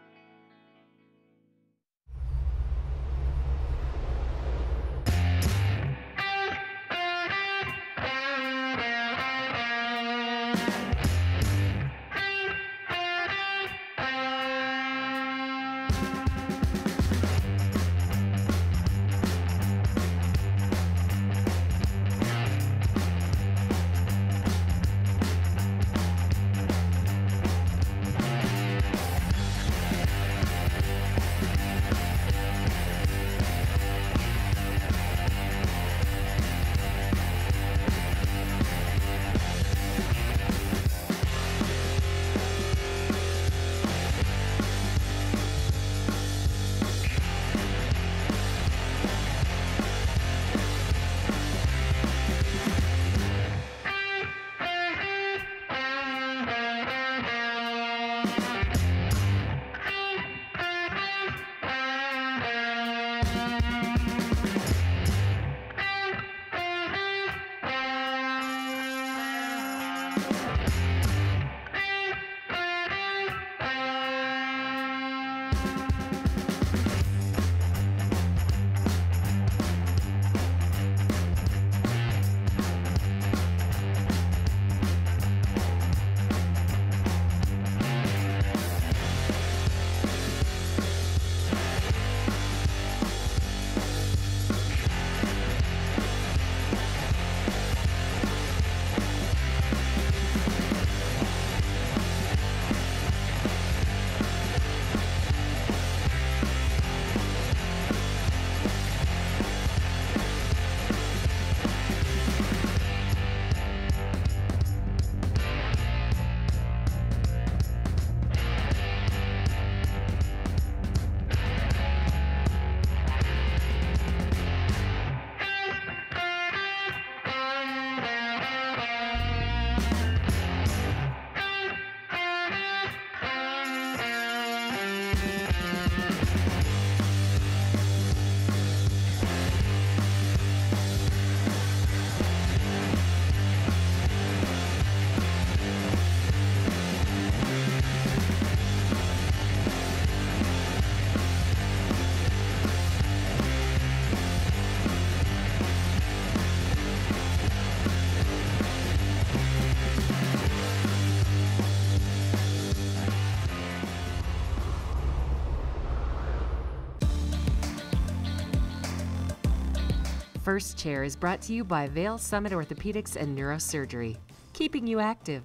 First Chair is brought to you by Vail Summit Orthopedics and Neurosurgery, keeping you active.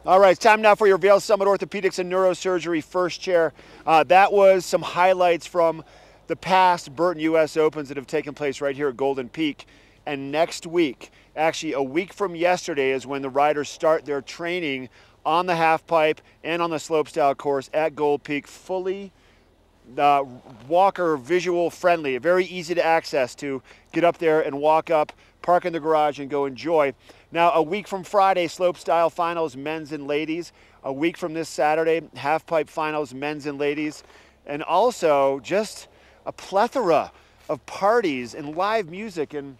All right, it's time now for your Vail Summit Orthopedics and Neurosurgery First Chair. That was some highlights from the past Burton U.S. Opens that have taken place right here at Golden Peak. And next week, actually a week from yesterday, is when the riders start their training on the half pipe and on the slopestyle course at Gold Peak, fully walker visual friendly, very easy to access to get up there and walk up, park in the garage and go enjoy. Now a week from Friday, slopestyle finals, men's and ladies. A week from this Saturday, half pipe finals, men's and ladies. And also just a plethora of parties and live music and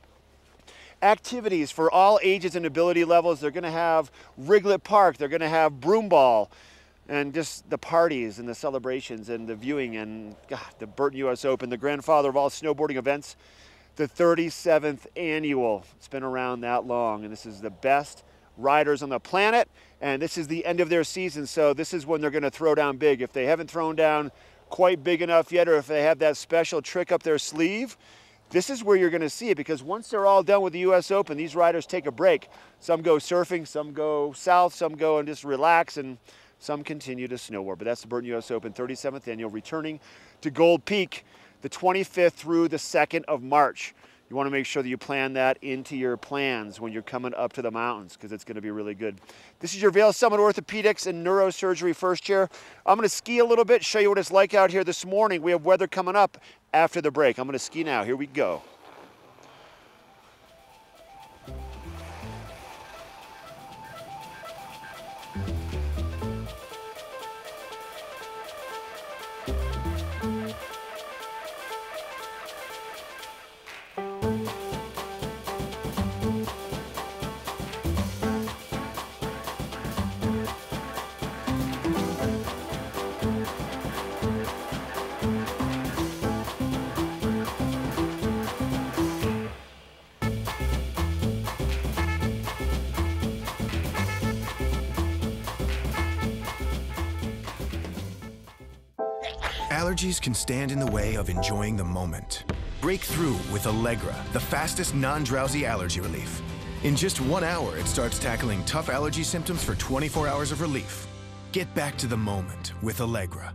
activities for all ages and ability levels. They're gonna have Riglet Park, they're gonna have Broom Ball, and just the parties and the celebrations and the viewing and God, the Burton US Open, the grandfather of all snowboarding events, the 37th annual. It's been around that long, and this is the best riders on the planet, and this is the end of their season, so this is when they're gonna throw down big. If they haven't thrown down quite big enough yet, or if they have that special trick up their sleeve, this is where you're gonna see it, because once they're all done with the US Open, these riders take a break. Some go surfing, some go south, some go and just relax, and some continue to snowboard. But that's the Burton US Open 37th annual, returning to Gold Peak the 25th through the 2nd of March. You want to make sure that you plan that into your plans when you're coming up to the mountains, because it's going to be really good. This is your Vail Summit Orthopedics and Neurosurgery First Chair. I'm going to ski a little bit, show you what it's like out here this morning. We have weather coming up after the break. I'm going to ski now. Here we go. Allergies can stand in the way of enjoying the moment. Break through with Allegra, the fastest non-drowsy allergy relief. In just 1 hour, it starts tackling tough allergy symptoms for 24 hours of relief. Get back to the moment with Allegra.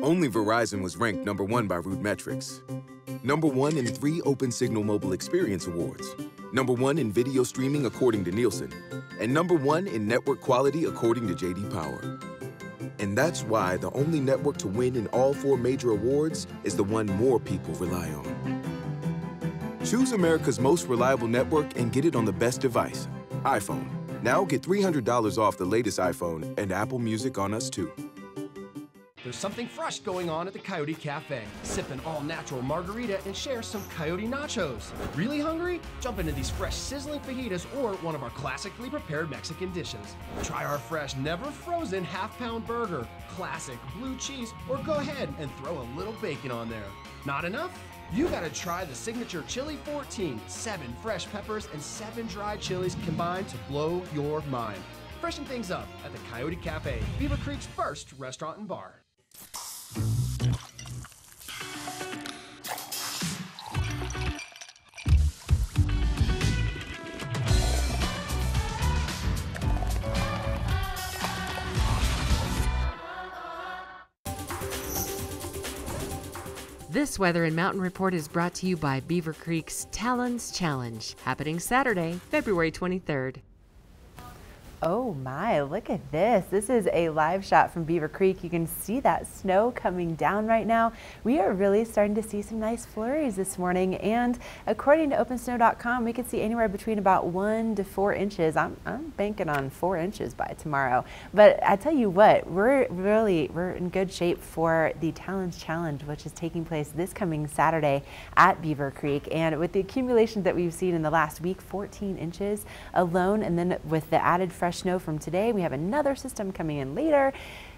Only Verizon was ranked #1 by RootMetrics. #1 in 3 Open Signal Mobile Experience Awards. #1 in video streaming according to Nielsen. And #1 in network quality according to J.D. Power. And that's why the only network to win in all 4 major awards is the one more people rely on. Choose America's most reliable network and get it on the best device, iPhone. Now get $300 off the latest iPhone and Apple Music on us too. There's something fresh going on at the Coyote Cafe. Sip an all-natural margarita and share some Coyote nachos. Really hungry? Jump into these fresh sizzling fajitas or one of our classically prepared Mexican dishes. Try our fresh, never-frozen half-pound burger, classic blue cheese, or go ahead and throw a little bacon on there. Not enough? You gotta try the signature Chili 14. 7 fresh peppers and 7 dried chilies combined to blow your mind. Freshen things up at the Coyote Cafe, Beaver Creek's first restaurant and bar. This Weather and Mountain Report is brought to you by Beaver Creek's Talons Challenge, happening Saturday, February 23rd. Oh my, look at this. This is a live shot from Beaver Creek. You can see that snow coming down right now. We are really starting to see some nice flurries this morning, and according to OpenSnow.com, we could see anywhere between about 1 to 4 inches. I'm banking on 4 inches by tomorrow. But I tell you what, we're in good shape for the Talons Challenge, which is taking place this coming Saturday at Beaver Creek. And with the accumulations that we've seen in the last week, 14 inches alone, and then with the added fresh snow from today, we have another system coming in later.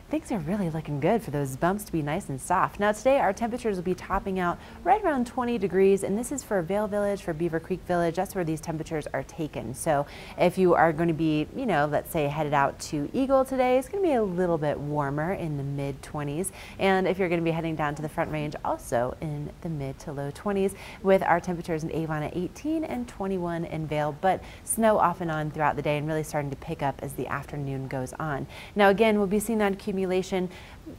Things are really looking good for those bumps to be nice and soft. Now today our temperatures will be topping out right around 20 degrees, and this is for Vail Village, for Beaver Creek Village. That's where these temperatures are taken. So if you are going to be, you know, let's say headed out to Eagle today, it's going to be a little bit warmer in the mid 20s. And if you're going to be heading down to the Front Range, also in the mid to low 20s, with our temperatures in Avon at 18 and 21 in Vail, but snow off and on throughout the day and really starting to pick up as the afternoon goes on. Now again, we'll be seeing that accumulation accumulation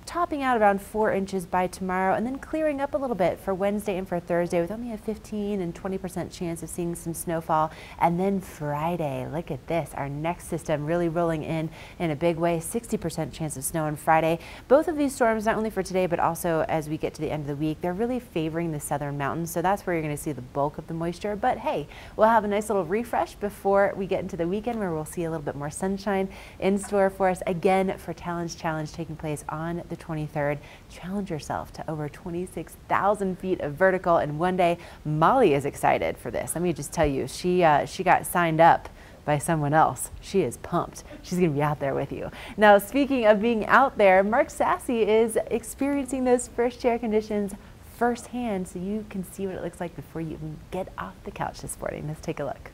topping out around 4 inches by tomorrow, and then clearing up a little bit for Wednesday and for Thursday with only a 15 and 20% chance of seeing some snowfall. And then Friday, look at this, our next system really rolling in a big way, 60% chance of snow on Friday. Both of these storms, not only for today, but also as we get to the end of the week, they're really favoring the southern mountains. So that's where you're going to see the bulk of the moisture. But hey, we'll have a nice little refresh before we get into the weekend, where we'll see a little bit more sunshine in store for us again for Talon's Challenge taking place on the 23rd. Challenge yourself to over 26,000 feet of vertical in one day. Molly is excited for this. Let me just tell you, she got signed up by someone else. She is pumped. She's going to be out there with you. Now, speaking of being out there, Mark Sassy is experiencing those first chair conditions firsthand, so you can see what it looks like before you even get off the couch this morning. Let's take a look.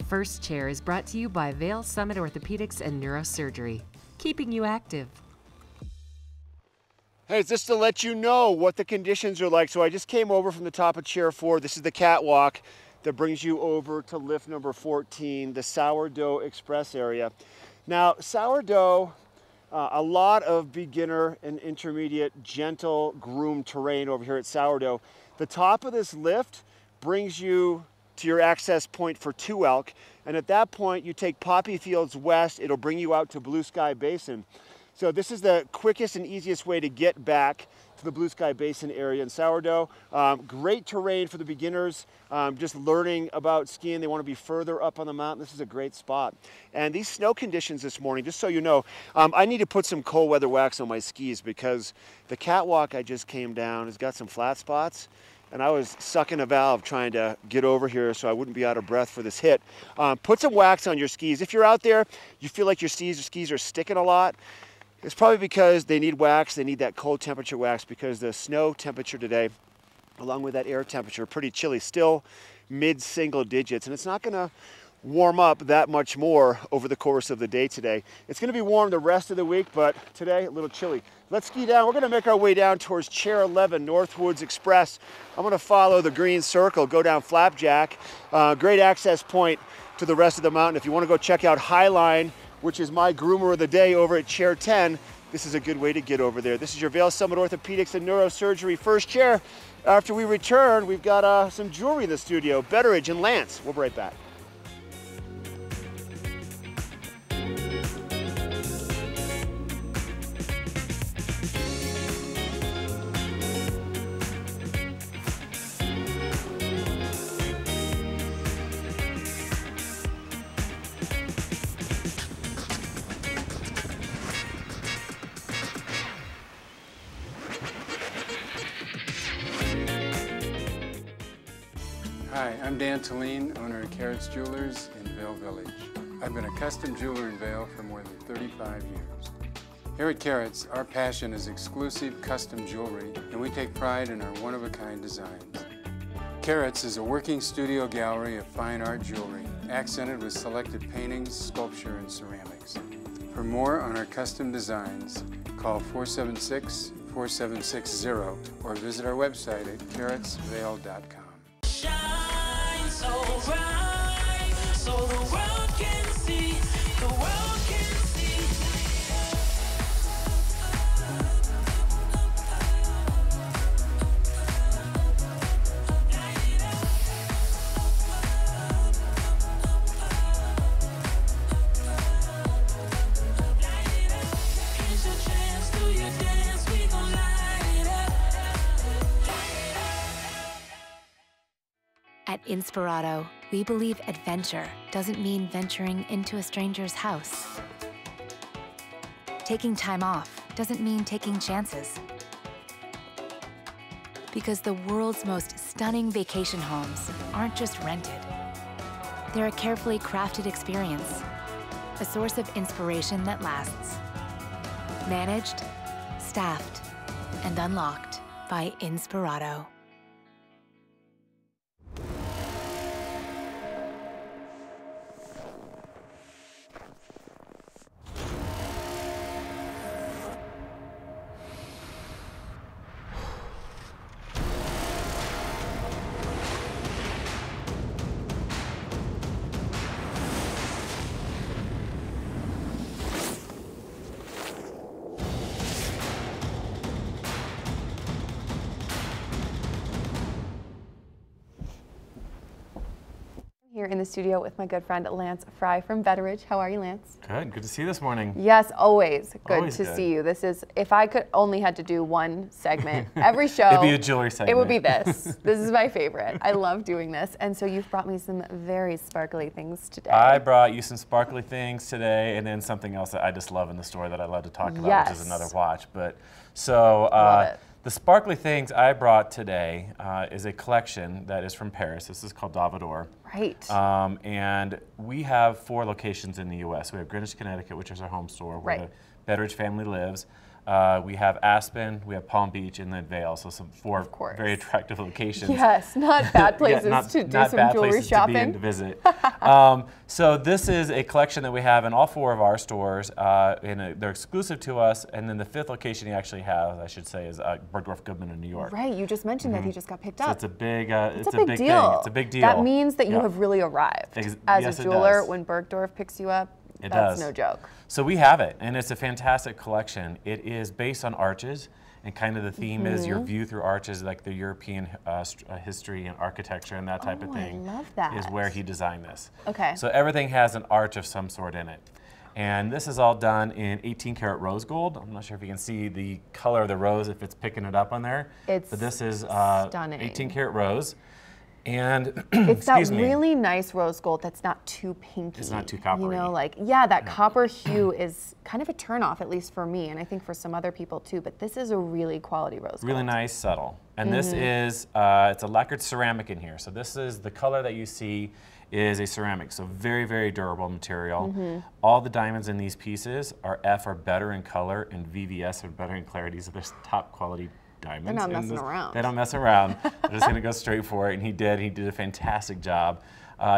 First Chair is brought to you by Vail Summit Orthopedics and Neurosurgery, keeping you active. Hey, it's just to let you know what the conditions are like. So I just came over from the top of Chair 4. This is the catwalk that brings you over to lift number 14, the Sourdough Express area. Now, sourdough, a lot of beginner and intermediate gentle groomed terrain over here at Sourdough. The top of this lift brings you to your access point for Two Elk, and at that point you take Poppy Fields west. It'll bring you out to Blue Sky Basin. So this is the quickest and easiest way to get back to the Blue Sky Basin area in Sourdough. Great terrain for the beginners, just learning about skiing. They want to be further up on the mountain. This is a great spot. And these snow conditions this morning, just so you know, I need to put some cold weather wax on my skis because the catwalk I just came down has got some flat spots. And I was sucking a valve trying to get over here so I wouldn't be out of breath for this hit. Put some wax on your skis. If you're out there, you feel like your skis are sticking a lot, it's probably because they need wax. They need that cold temperature wax because the snow temperature today, along with that air temperature, pretty chilly, still mid-single digits. And it's not going to warm up that much more over the course of the day today. It's going to be warm the rest of the week, but today a little chilly. Let's ski down. We're going to make our way down towards Chair 11, Northwoods Express. I'm going to follow the green circle, go down Flapjack. Great access point to the rest of the mountain. If you want to go check out Highline, which is my groomer of the day over at Chair 10, this is a good way to get over there. This is your Vail Summit Orthopedics and Neurosurgery First Chair. After we return, we've got some jewelry in the studio, Betteridge and Lance. We'll be right back. Hi, I'm Dan Talene, owner of Carrots Jewelers in Vail Village. I've been a custom jeweler in Vail for more than 35 years. Here at Carrots, our passion is exclusive custom jewelry, and we take pride in our one-of-a-kind designs. Carrots is a working studio gallery of fine art jewelry, accented with selected paintings, sculpture, and ceramics. For more on our custom designs, call 476-4760 or visit our website at carrotsvail.com. Shine so bright, so the world can see, the world can see. Here's your chance, do your dance, we gon' light it up. At Inspirato, we believe adventure doesn't mean venturing into a stranger's house. Taking time off doesn't mean taking chances. Because the world's most stunning vacation homes aren't just rented. They're a carefully crafted experience, a source of inspiration that lasts. Managed, staffed, and unlocked by Inspirato. here in the studio with my good friend Lance Fry from Betteridge. How are you, Lance? Good to see you this morning. Yes, always good Always to good. see you. This is, if I could only had to do one segment every show. It'd be a jewelry segment. It would be this. This is my favorite. I love doing this. And so you've brought me some very sparkly things today. I brought you some sparkly things today, and then something else that I just love in the store that I love to talk about, which is another watch. But so the sparkly things I brought today is a collection that is from Paris. This is called Davador. Right. And we have 4 locations in the U.S. We have Greenwich, Connecticut, which is our home store, where the Betteridge family lives. We have Aspen, we have Palm Beach, and then Vail. So some 4 very attractive locations. Yes, not bad places to do some jewelry shopping. To be and to visit. So this is a collection that we have in all 4 of our stores. They're exclusive to us. And then the 5th location he actually has, I should say, is Bergdorf Goodman in New York. Right. You just mentioned that he just got picked up. So it's a big, it's a big deal. thing. It's a big deal. That means that you have really arrived as yes, a jeweler when Bergdorf picks you up. That's no joke. So we have it, and it's a fantastic collection. It is based on arches, and kind of the theme is your view through arches, like the European history and architecture and that type of thing. I love that. Is where he designed this. Okay. So everything has an arch of some sort in it. And this is all done in 18 karat rose gold. I'm not sure if you can see the color of the rose, if it's picking it up on there. But this is stunning. 18 karat rose. And it's that really nice rose gold that's not too pinky. It's not too coppery. You know, like, yeah, that copper hue is kind of a turnoff, at least for me, and I think for some other people too, but this is a really quality rose gold. Really nice, subtle. And this is, it's a lacquered ceramic in here. So this is the color that you see is a ceramic, so very, very durable material. All the diamonds in these pieces are F or better in color, and VVS are better in clarity, so they're top quality diamonds. They're not messing around. They don't mess around. They're just going to go straight for it, and he did. He did a fantastic job.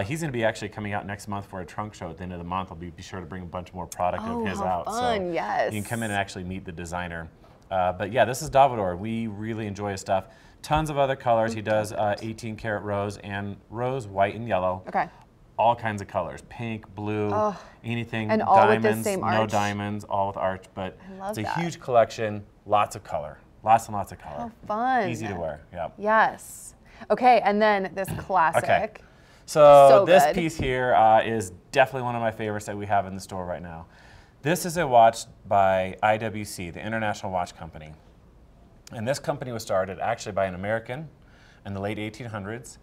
He's going to be actually coming out next month for a trunk show at the end of the month. I'll be sure to bring a bunch more product of his out. Fun, yes. You can come in and actually meet the designer. But yeah, this is Davador. We really enjoy his stuff. Tons of other colors. He does 18 karat rose and rose, white, and yellow. Okay. All kinds of colors, pink, blue, anything, and all diamonds, with the same arch. no diamonds, all with arch. But it's a that. huge collection, lots of color. Lots and lots of color. How fun. Easy to wear, yeah. Yes. Okay, and then this classic. Okay. So this good. piece here is definitely one of my favorites that we have in the store right now. This is a watch by IWC, the International Watch Company. And this company was started actually by an American in the late 1800s.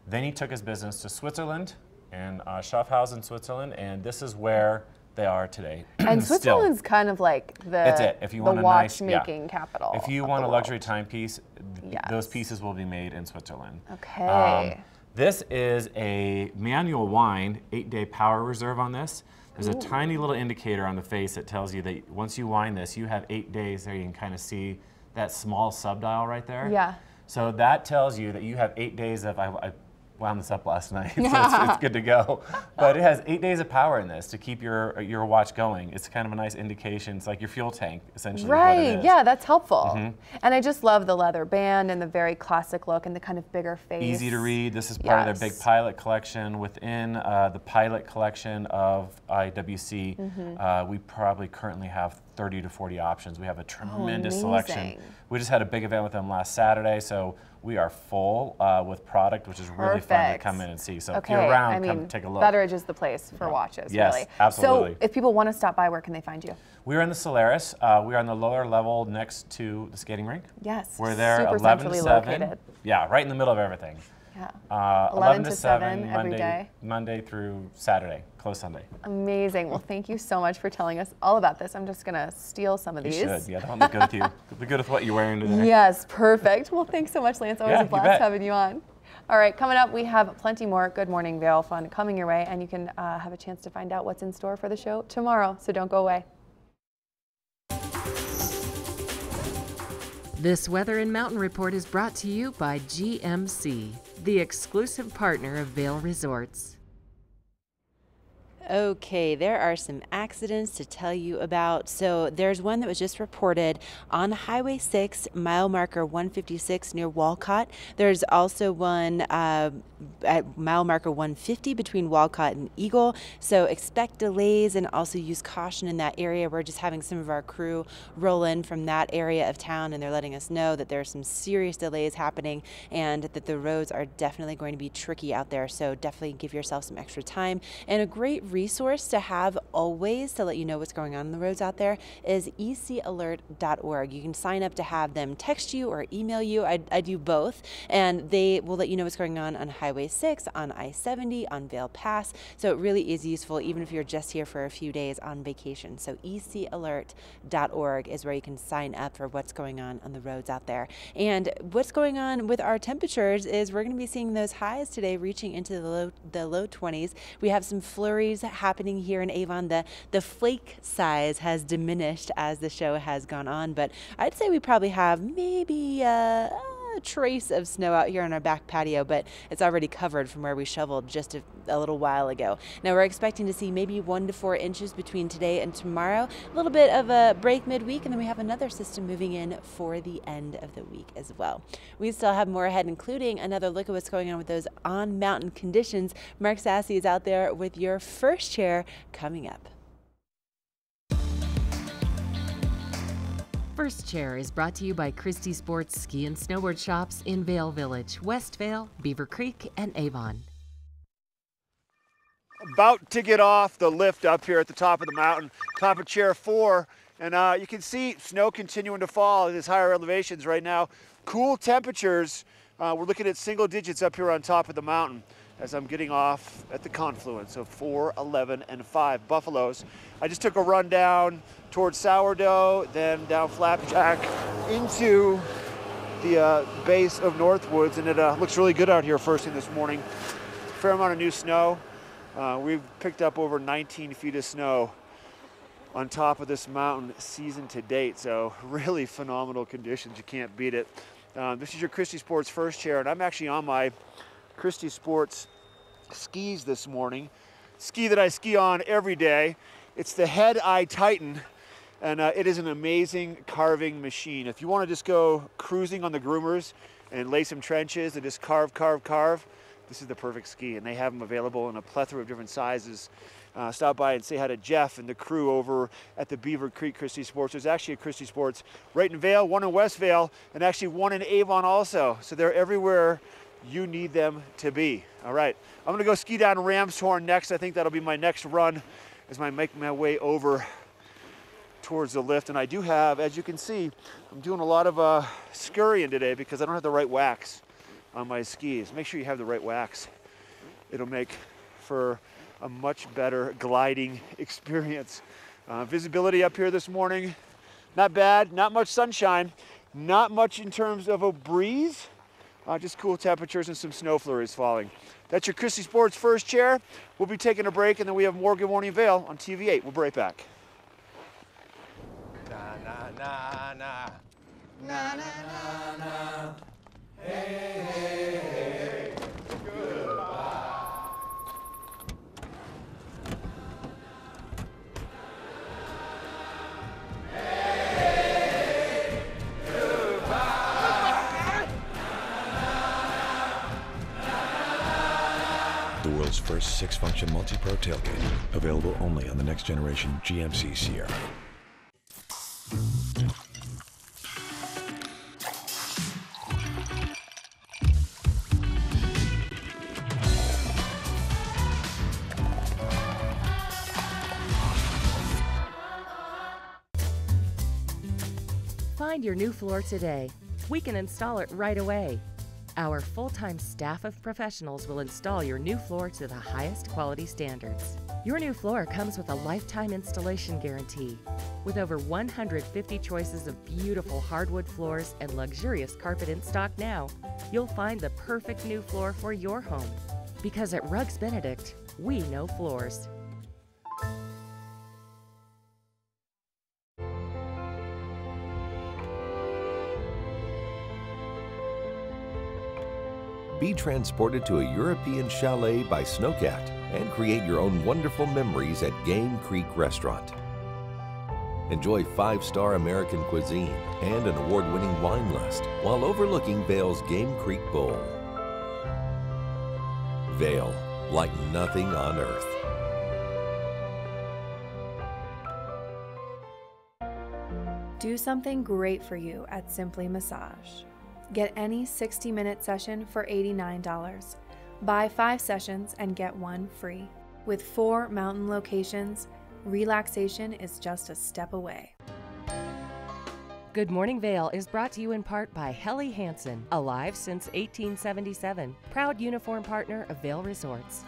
Then he took his business to Switzerland, and Schaffhausen, Switzerland, and this is where they are today. And Switzerland's kind of like the watchmaking capital. If you want a luxury timepiece, those pieces will be made in Switzerland. Okay. This is a manual wind, 8-day power reserve on this. There's a tiny little indicator on the face that tells you that once you wind this, you have 8 days there. You can kind of see that small subdial right there. Yeah. So that tells you that you have 8 days of, I wound this up last night, so it's good to go. But it has 8 days of power in this to keep your watch going. It's kind of a nice indication. It's like your fuel tank, essentially. Right, yeah, that's helpful. And I just love the leather band and the very classic look and the kind of bigger face. Easy to read. This is part of their big Pilot collection. Within the Pilot collection of IWC, we probably currently have 30 to 40 options. We have a tremendous selection. We just had a big event with them last Saturday, so we are full with product, which is really fun to come in and see. So if you're around, come take a look. Betteridge is the place for watches, really. Absolutely. So if people want to stop by, where can they find you? We're in the Solaris. We're on the lower level next to the skating rink. Yes. We're there 11 to 7. Located. Yeah, right in the middle of everything. Yeah. 11 to 7 every day. Monday through Saturday, close Sunday. Amazing. Well, thank you so much for telling us all about this. I'm just going to steal some of these. You should. Yeah, don't look good with you. Look good with what you're wearing today. Yes, perfect. Well, thanks so much, Lance. Always a blast having you on. All right, coming up, we have plenty more Good Morning Vail fun coming your way, and you can have a chance to find out what's in store for the show tomorrow, so don't go away. This Weather and Mountain Report is brought to you by GMC, the exclusive partner of Vail Resorts. Okay, there are some accidents to tell you about. So there's one that was just reported on Highway 6, mile marker 156 near Walcott. There's also one at mile marker 150 between Walcott and Eagle. So expect delays and also use caution in that area. We're just having some of our crew roll in from that area of town, and they're letting us know that there are some serious delays happening and that the roads are definitely going to be tricky out there. So definitely give yourself some extra time. And a great resource to have always to let you know what's going on the roads out there is ecalert.org. You can sign up to have them text you or email you. I do both, and they will let you know what's going on Highway 6, on I-70, on Vail Pass. So it really is useful even if you're just here for a few days on vacation. So ecalert.org is where you can sign up for what's going on the roads out there. And what's going on with our temperatures is we're going to be seeing those highs today reaching into the low 20s. We have some flurries happening here in Avon. The flake size has diminished as the show has gone on, but I'd say we probably have maybe a trace of snow out here on our back patio, but it's already covered from where we shoveled just a little while ago. Now we're expecting to see maybe 1 to 4 inches between today and tomorrow. A little bit of a break midweek, and then we have another system moving in for the end of the week as well. We still have more ahead, including another look at what's going on with those on-mountain conditions. Mark Sassy is out there with your first chair coming up. First Chair is brought to you by Christie Sports Ski and Snowboard Shops in Vail Village, West Vail, Beaver Creek, and Avon. About to get off the lift up here at the top of the mountain, top of Chair 4, and you can see snow continuing to fall at these higher elevations right now. Cool temperatures. We're looking at single digits up here on top of the mountain as I'm getting off at the confluence of 4, 11, and 5 Buffaloes. I just took a run down towards Sourdough, then down Flapjack into the base of Northwoods, and it looks really good out here first thing this morning. Fair amount of new snow. We've picked up over 19 feet of snow on top of this mountain season to date, so really phenomenal conditions. You can't beat it. This is your Christie Sports First Chair, and I'm actually on my Christie Sports skis this morning. Ski that I ski on every day. It's the Head Eye Titan, and it is an amazing carving machine. If you want to just go cruising on the groomers and lay some trenches and just carve, this is the perfect ski, and they have them available in a plethora of different sizes. Stop by and say hi to Jeff and the crew over at the Beaver Creek Christie Sports. There's actually a Christie Sports right in Vail, one in West Vail, and actually one in Avon also. So they're everywhere you need them to be. All right, I'm gonna go ski down Ramshorn next. I think that'll be my next run as I make my way over towards the lift. And I do have, as you can see, I'm doing a lot of scurrying today because I don't have the right wax on my skis. Make sure you have the right wax. It'll make for a much better gliding experience. Visibility up here this morning, not bad, not much sunshine, not much in terms of a breeze, just cool temperatures and some snow flurries falling. That's your Christie Sports First Chair. We'll be taking a break, and then we have more Good Morning Vail on TV8. We'll be right back. Na na na na na na na na. Hey, hey, hey. Goodbye. Hey, goodbye. The world's first 6-function multi-pro tailgate, available only on the next generation GMC Sierra. Find your new floor today. We can install it right away. Our full-time staff of professionals will install your new floor to the highest quality standards. Your new floor comes with a lifetime installation guarantee. With over 150 choices of beautiful hardwood floors and luxurious carpet in stock now, you'll find the perfect new floor for your home. Because at Rugs Benedict, we know floors. Be transported to a European chalet by Snowcat and create your own wonderful memories at Game Creek Restaurant. Enjoy 5-star American cuisine and an award-winning wine list while overlooking Vail's Game Creek Bowl. Vail, like nothing on earth. Do something great for you at Simply Massage. Get any 60-minute session for $89. Buy 5 sessions and get 1 free. With 4 mountain locations, relaxation is just a step away. Good Morning Vail is brought to you in part by Helly Hansen, alive since 1877, proud uniform partner of Vail Resorts.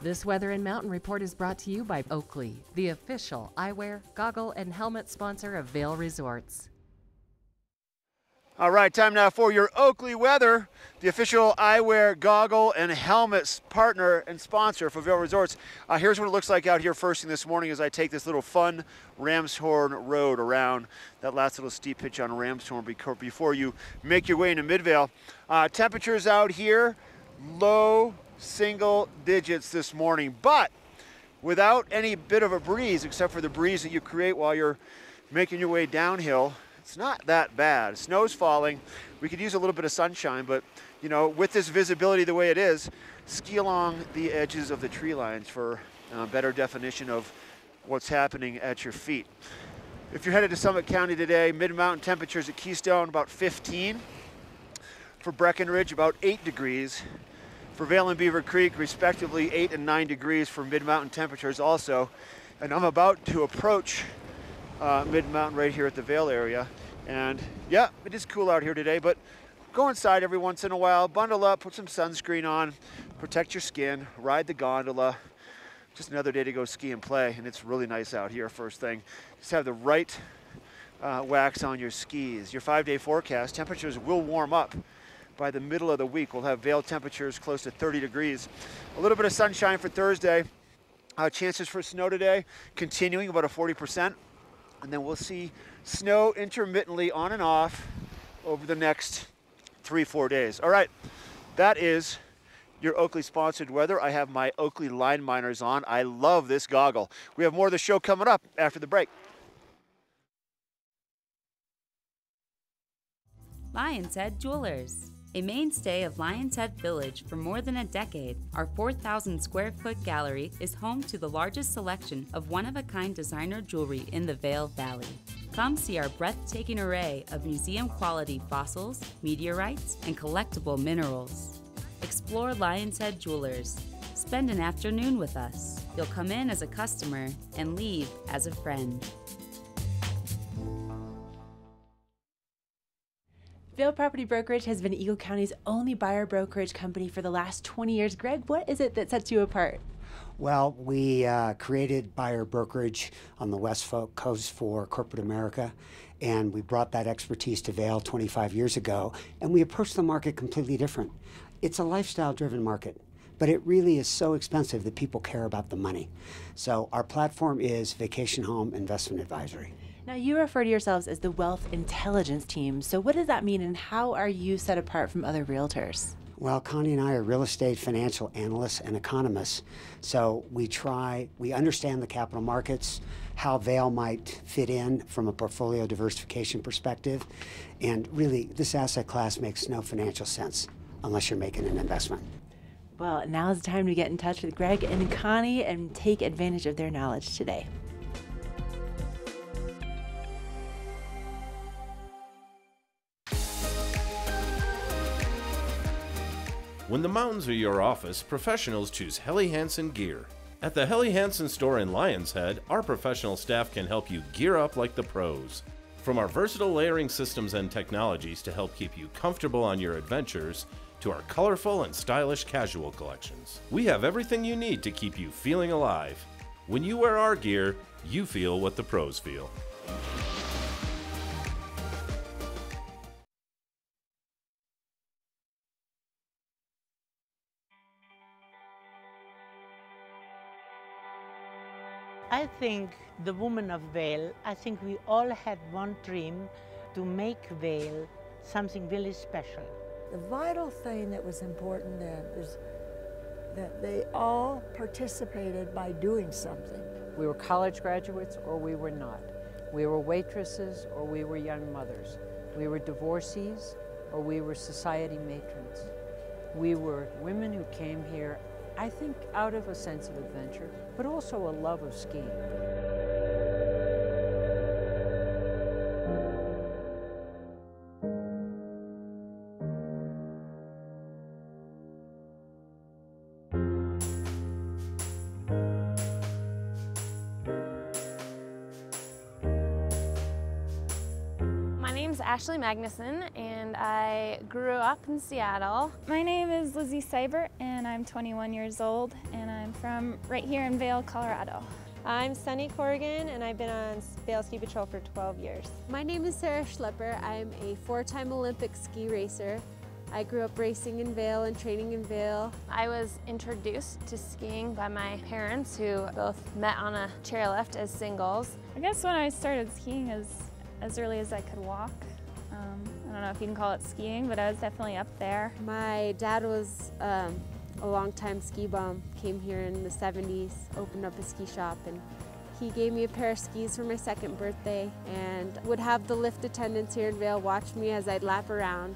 This Weather and Mountain Report is brought to you by Oakley, the official eyewear, goggle, and helmet sponsor of Vail Resorts. All right, time now for your Oakley weather, the official eyewear, goggle, and helmets partner and sponsor for Vail Resorts. Here's what it looks like out here first thing this morning as I take this little fun Ramshorn Road around that last little steep pitch on Ramshorn before you make your way into Midvale. Temperatures out here, low single digits this morning, but without any bit of a breeze, except for the breeze that you create while you're making your way downhill. It's not that bad. Snow's falling. We could use a little bit of sunshine, but you know, with this visibility the way it is, ski along the edges of the tree lines for better definition of what's happening at your feet. If you're headed to Summit County today, mid-mountain temperatures at Keystone about 15. For Breckenridge, about 8 degrees. For Vail and Beaver Creek, respectively, 8 and 9 degrees for mid-mountain temperatures also. And I'm about to approach mid-mountain right here at the Vail area. And yeah, it is cool out here today, but go inside every once in a while, bundle up, put some sunscreen on, protect your skin, ride the gondola. Just another day to go ski and play, and it's really nice out here first thing. Just have the right wax on your skis. Your 5-day forecast, temperatures will warm up by the middle of the week. We'll have Vail temperatures close to 30 degrees. A little bit of sunshine for Thursday. Chances for snow today continuing about a 40%. And then we'll see snow intermittently on and off over the next 3-4 days. All right, that is your Oakley sponsored weather. I have my Oakley line miners on. I love this goggle. We have more of the show coming up after the break. Lion's Head Jewelers. A mainstay of Lion's Head Village for more than a decade, our 4,000 square foot gallery is home to the largest selection of one-of-a-kind designer jewelry in the Vail Valley. Come see our breathtaking array of museum-quality fossils, meteorites, and collectible minerals. Explore Lion's Head Jewelers. Spend an afternoon with us. You'll come in as a customer and leave as a friend. Vail Property Brokerage has been Eagle County's only buyer brokerage company for the last 20 years. Greg, what is it that sets you apart? Well, we created buyer brokerage on the West Coast for corporate America, and we brought that expertise to Vail 25 years ago, and we approached the market completely different. It's a lifestyle-driven market, but it really is so expensive that people care about the money. So our platform is Vacation Home Investment Advisory. Now, you refer to yourselves as the Wealth Intelligence Team. So what does that mean, and how are you set apart from other realtors? Well, Connie and I are real estate financial analysts and economists. So we understand the capital markets, how Vail might fit in from a portfolio diversification perspective. And really, this asset class makes no financial sense unless you're making an investment. Well, now's the time to get in touch with Greg and Connie and take advantage of their knowledge today. When the mountains are your office, professionals choose Helly Hansen gear. At the Helly Hansen store in Lion's Head, our professional staff can help you gear up like the pros. From our versatile layering systems and technologies to help keep you comfortable on your adventures, to our colorful and stylish casual collections, we have everything you need to keep you feeling alive. When you wear our gear, you feel what the pros feel. I think the women of Vail, I think we all had one dream to make Vail something really special. The vital thing that was important then is that they all participated by doing something. We were college graduates or we were not. We were waitresses or we were young mothers. We were divorcees or we were society matrons. We were women who came here, I think, out of a sense of adventure, but also a love of skiing. My name's Ashley Magnuson, and I grew up in Seattle. My name is Lizzie Seibert, and I'm 21 years old, and I'm from right here in Vail, Colorado. I'm Sunny Corrigan, and I've been on Vail Ski Patrol for 12 years. My name is Sarah Schlepper. I'm a 4-time Olympic ski racer. I grew up racing in Vail and training in Vail. I was introduced to skiing by my parents, who both met on a chairlift as singles. I guess when I started skiing as early as I could walk. I don't know if you can call it skiing, but I was definitely up there. My dad was a longtime ski bum, came here in the 70s, opened up a ski shop, and he gave me a pair of skis for my 2nd birthday and would have the lift attendants here in Vail watch me as I'd lap around.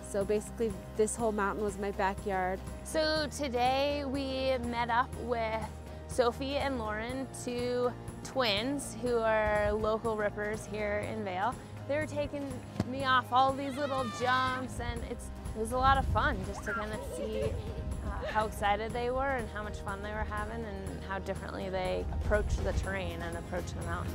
So basically this whole mountain was my backyard. So today we met up with Sophie and Lauren, 2 twins who are local rippers here in Vail. They were taking me off all these little jumps, and it was a lot of fun just to kind of see how excited they were and how much fun they were having and how differently they approach the terrain and approach the mountain.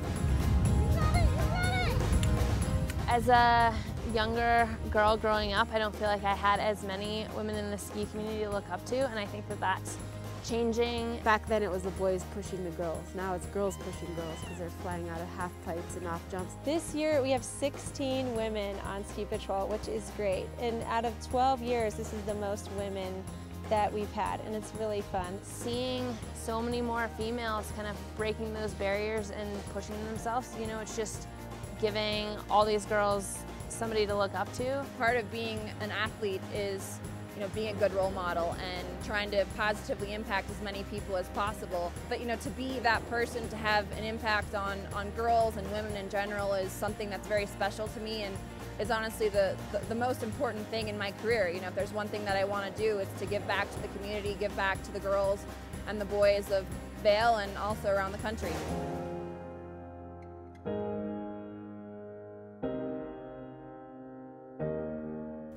As a younger girl growing up, I don't feel like I had as many women in the ski community to look up to, and I think that that's changing. Back then it was the boys pushing the girls. Now it's girls pushing girls because they're flying out of half pipes and off jumps. This year we have 16 women on Ski Patrol, which is great. And out of 12 years, this is the most women that we've had, and it's really fun. Seeing so many more females kind of breaking those barriers and pushing themselves, you know, it's just giving all these girls somebody to look up to. Part of being an athlete is, you know, being a good role model and trying to positively impact as many people as possible. But, you know, to be that person, to have an impact on girls and women in general is something that's very special to me, and is honestly the most important thing in my career. You know, if there's one thing that I want to do, it's to give back to the community, give back to the girls and the boys of Vail and also around the country.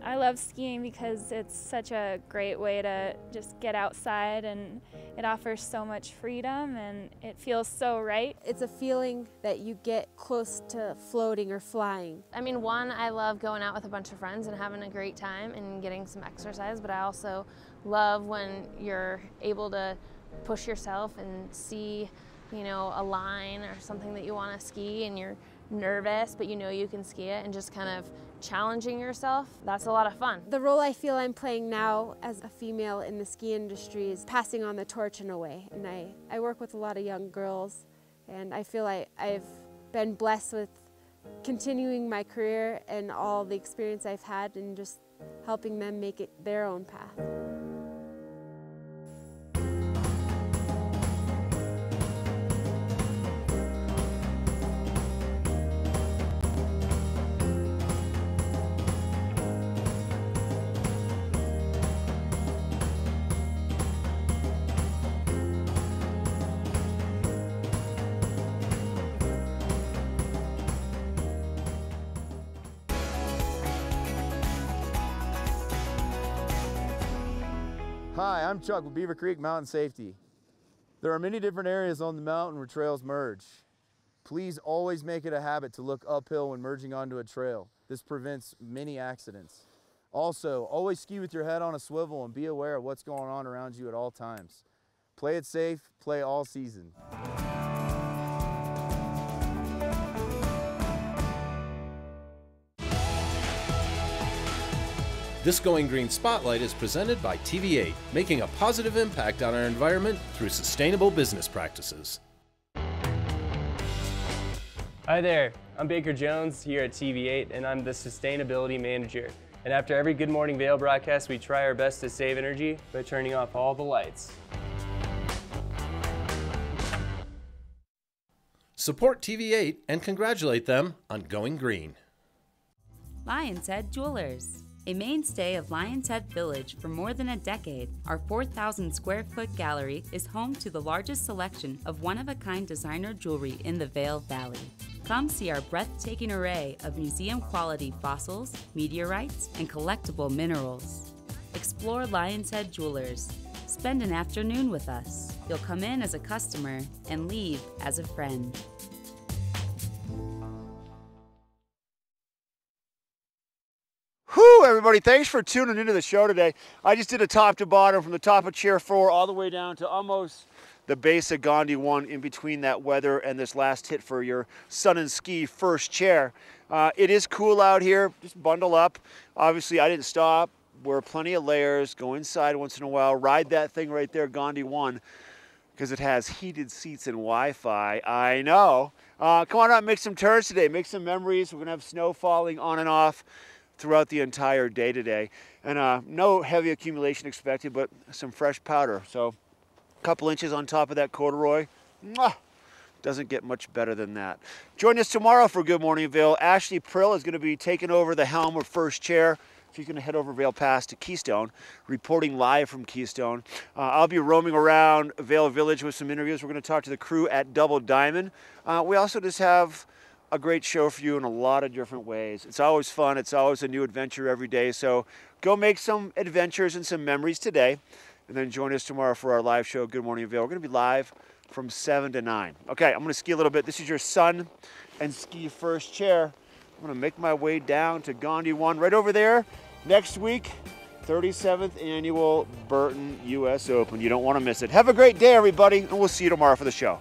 I love skiing because it's such a great way to just get outside, and it offers so much freedom and it feels so right. It's a feeling that you get close to floating or flying. I mean, one, I love going out with a bunch of friends and having a great time and getting some exercise, but I also love when you're able to push yourself and see, you know, a line or something that you want to ski and you're nervous, but you know you can ski it, and just kind of challenging yourself. That's a lot of fun. The role I feel I'm playing now as a female in the ski industry is passing on the torch in a way. And I work with a lot of young girls, and I feel like I've been blessed with continuing my career and all the experience I've had, and just helping them make it their own path. Hi, I'm Chuck with Beaver Creek Mountain Safety. There are many different areas on the mountain where trails merge. Please always make it a habit to look uphill when merging onto a trail. This prevents many accidents. Also, always ski with your head on a swivel and be aware of what's going on around you at all times. Play it safe, play all season. This Going Green Spotlight is presented by TV8, making a positive impact on our environment through sustainable business practices. Hi there, I'm Baker Jones here at TV8, and I'm the Sustainability Manager. And after every Good Morning Vail broadcast, we try our best to save energy by turning off all the lights. Support TV8 and congratulate them on going green. Lion's Head Jewelers. A mainstay of Lion's Head Village for more than a decade, our 4,000 square foot gallery is home to the largest selection of one-of-a-kind designer jewelry in the Vail Valley. Come see our breathtaking array of museum-quality fossils, meteorites, and collectible minerals. Explore Lion's Head Jewelers. Spend an afternoon with us. You'll come in as a customer and leave as a friend. Whew, everybody, thanks for tuning into the show today. I just did a top to bottom from the top of Chair 4 all the way down to almost the base of Gandhi 1, in between that weather and this last hit for your Sun and Ski first chair. It is cool out here. Just bundle up. Obviously, I didn't stop. Wear plenty of layers. Go inside once in a while. Ride that thing right there, Gandhi 1, because it has heated seats and Wi-Fi. I know. Come on out and make some turns today. Make some memories. We're going to have snow falling on and off throughout the entire day today, and no heavy accumulation expected, but some fresh powder. So a couple inches on top of that corduroy, doesn't get much better than that. Join us tomorrow for Good Morning Vail. Ashley Prill is going to be taking over the helm of first chair. She's going to head over Vail Pass to Keystone, reporting live from Keystone. I'll be roaming around Vail Village with some interviews. We're going to talk to the crew at Double Diamond. We also just have a great show for you in a lot of different ways. It's always fun. It's always a new adventure every day. So go make some adventures and some memories today, and then join us tomorrow for our live show, Good Morning Vail. We're going to be live from 7 to 9. Okay, I'm going to ski a little bit. This is your Sun and Ski first chair. I'm gonna make my way down to Gandhi 1 right over there. Next week, 37th annual Burton US Open. You don't want to miss it. Have a great day, everybody, and we'll see you tomorrow for the show.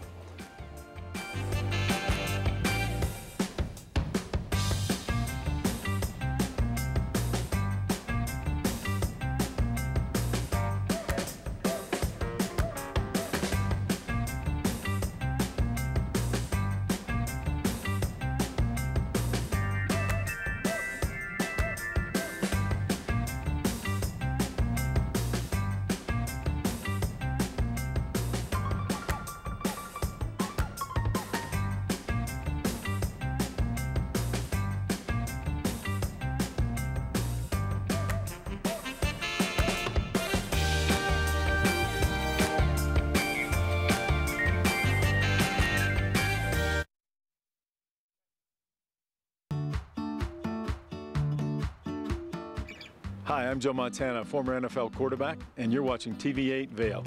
Hi, I'm Joe Montana, former NFL quarterback, and you're watching TV8 Vail.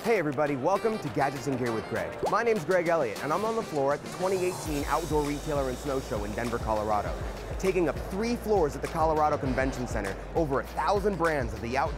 Hey everybody, welcome to Gadgets and Gear with Greg. My name's Greg Elliott, and I'm on the floor at the 2018 Outdoor Retailer and Snow Show in Denver, Colorado. Taking up 3 floors at the Colorado Convention Center, over 1,000 brands of the outdoor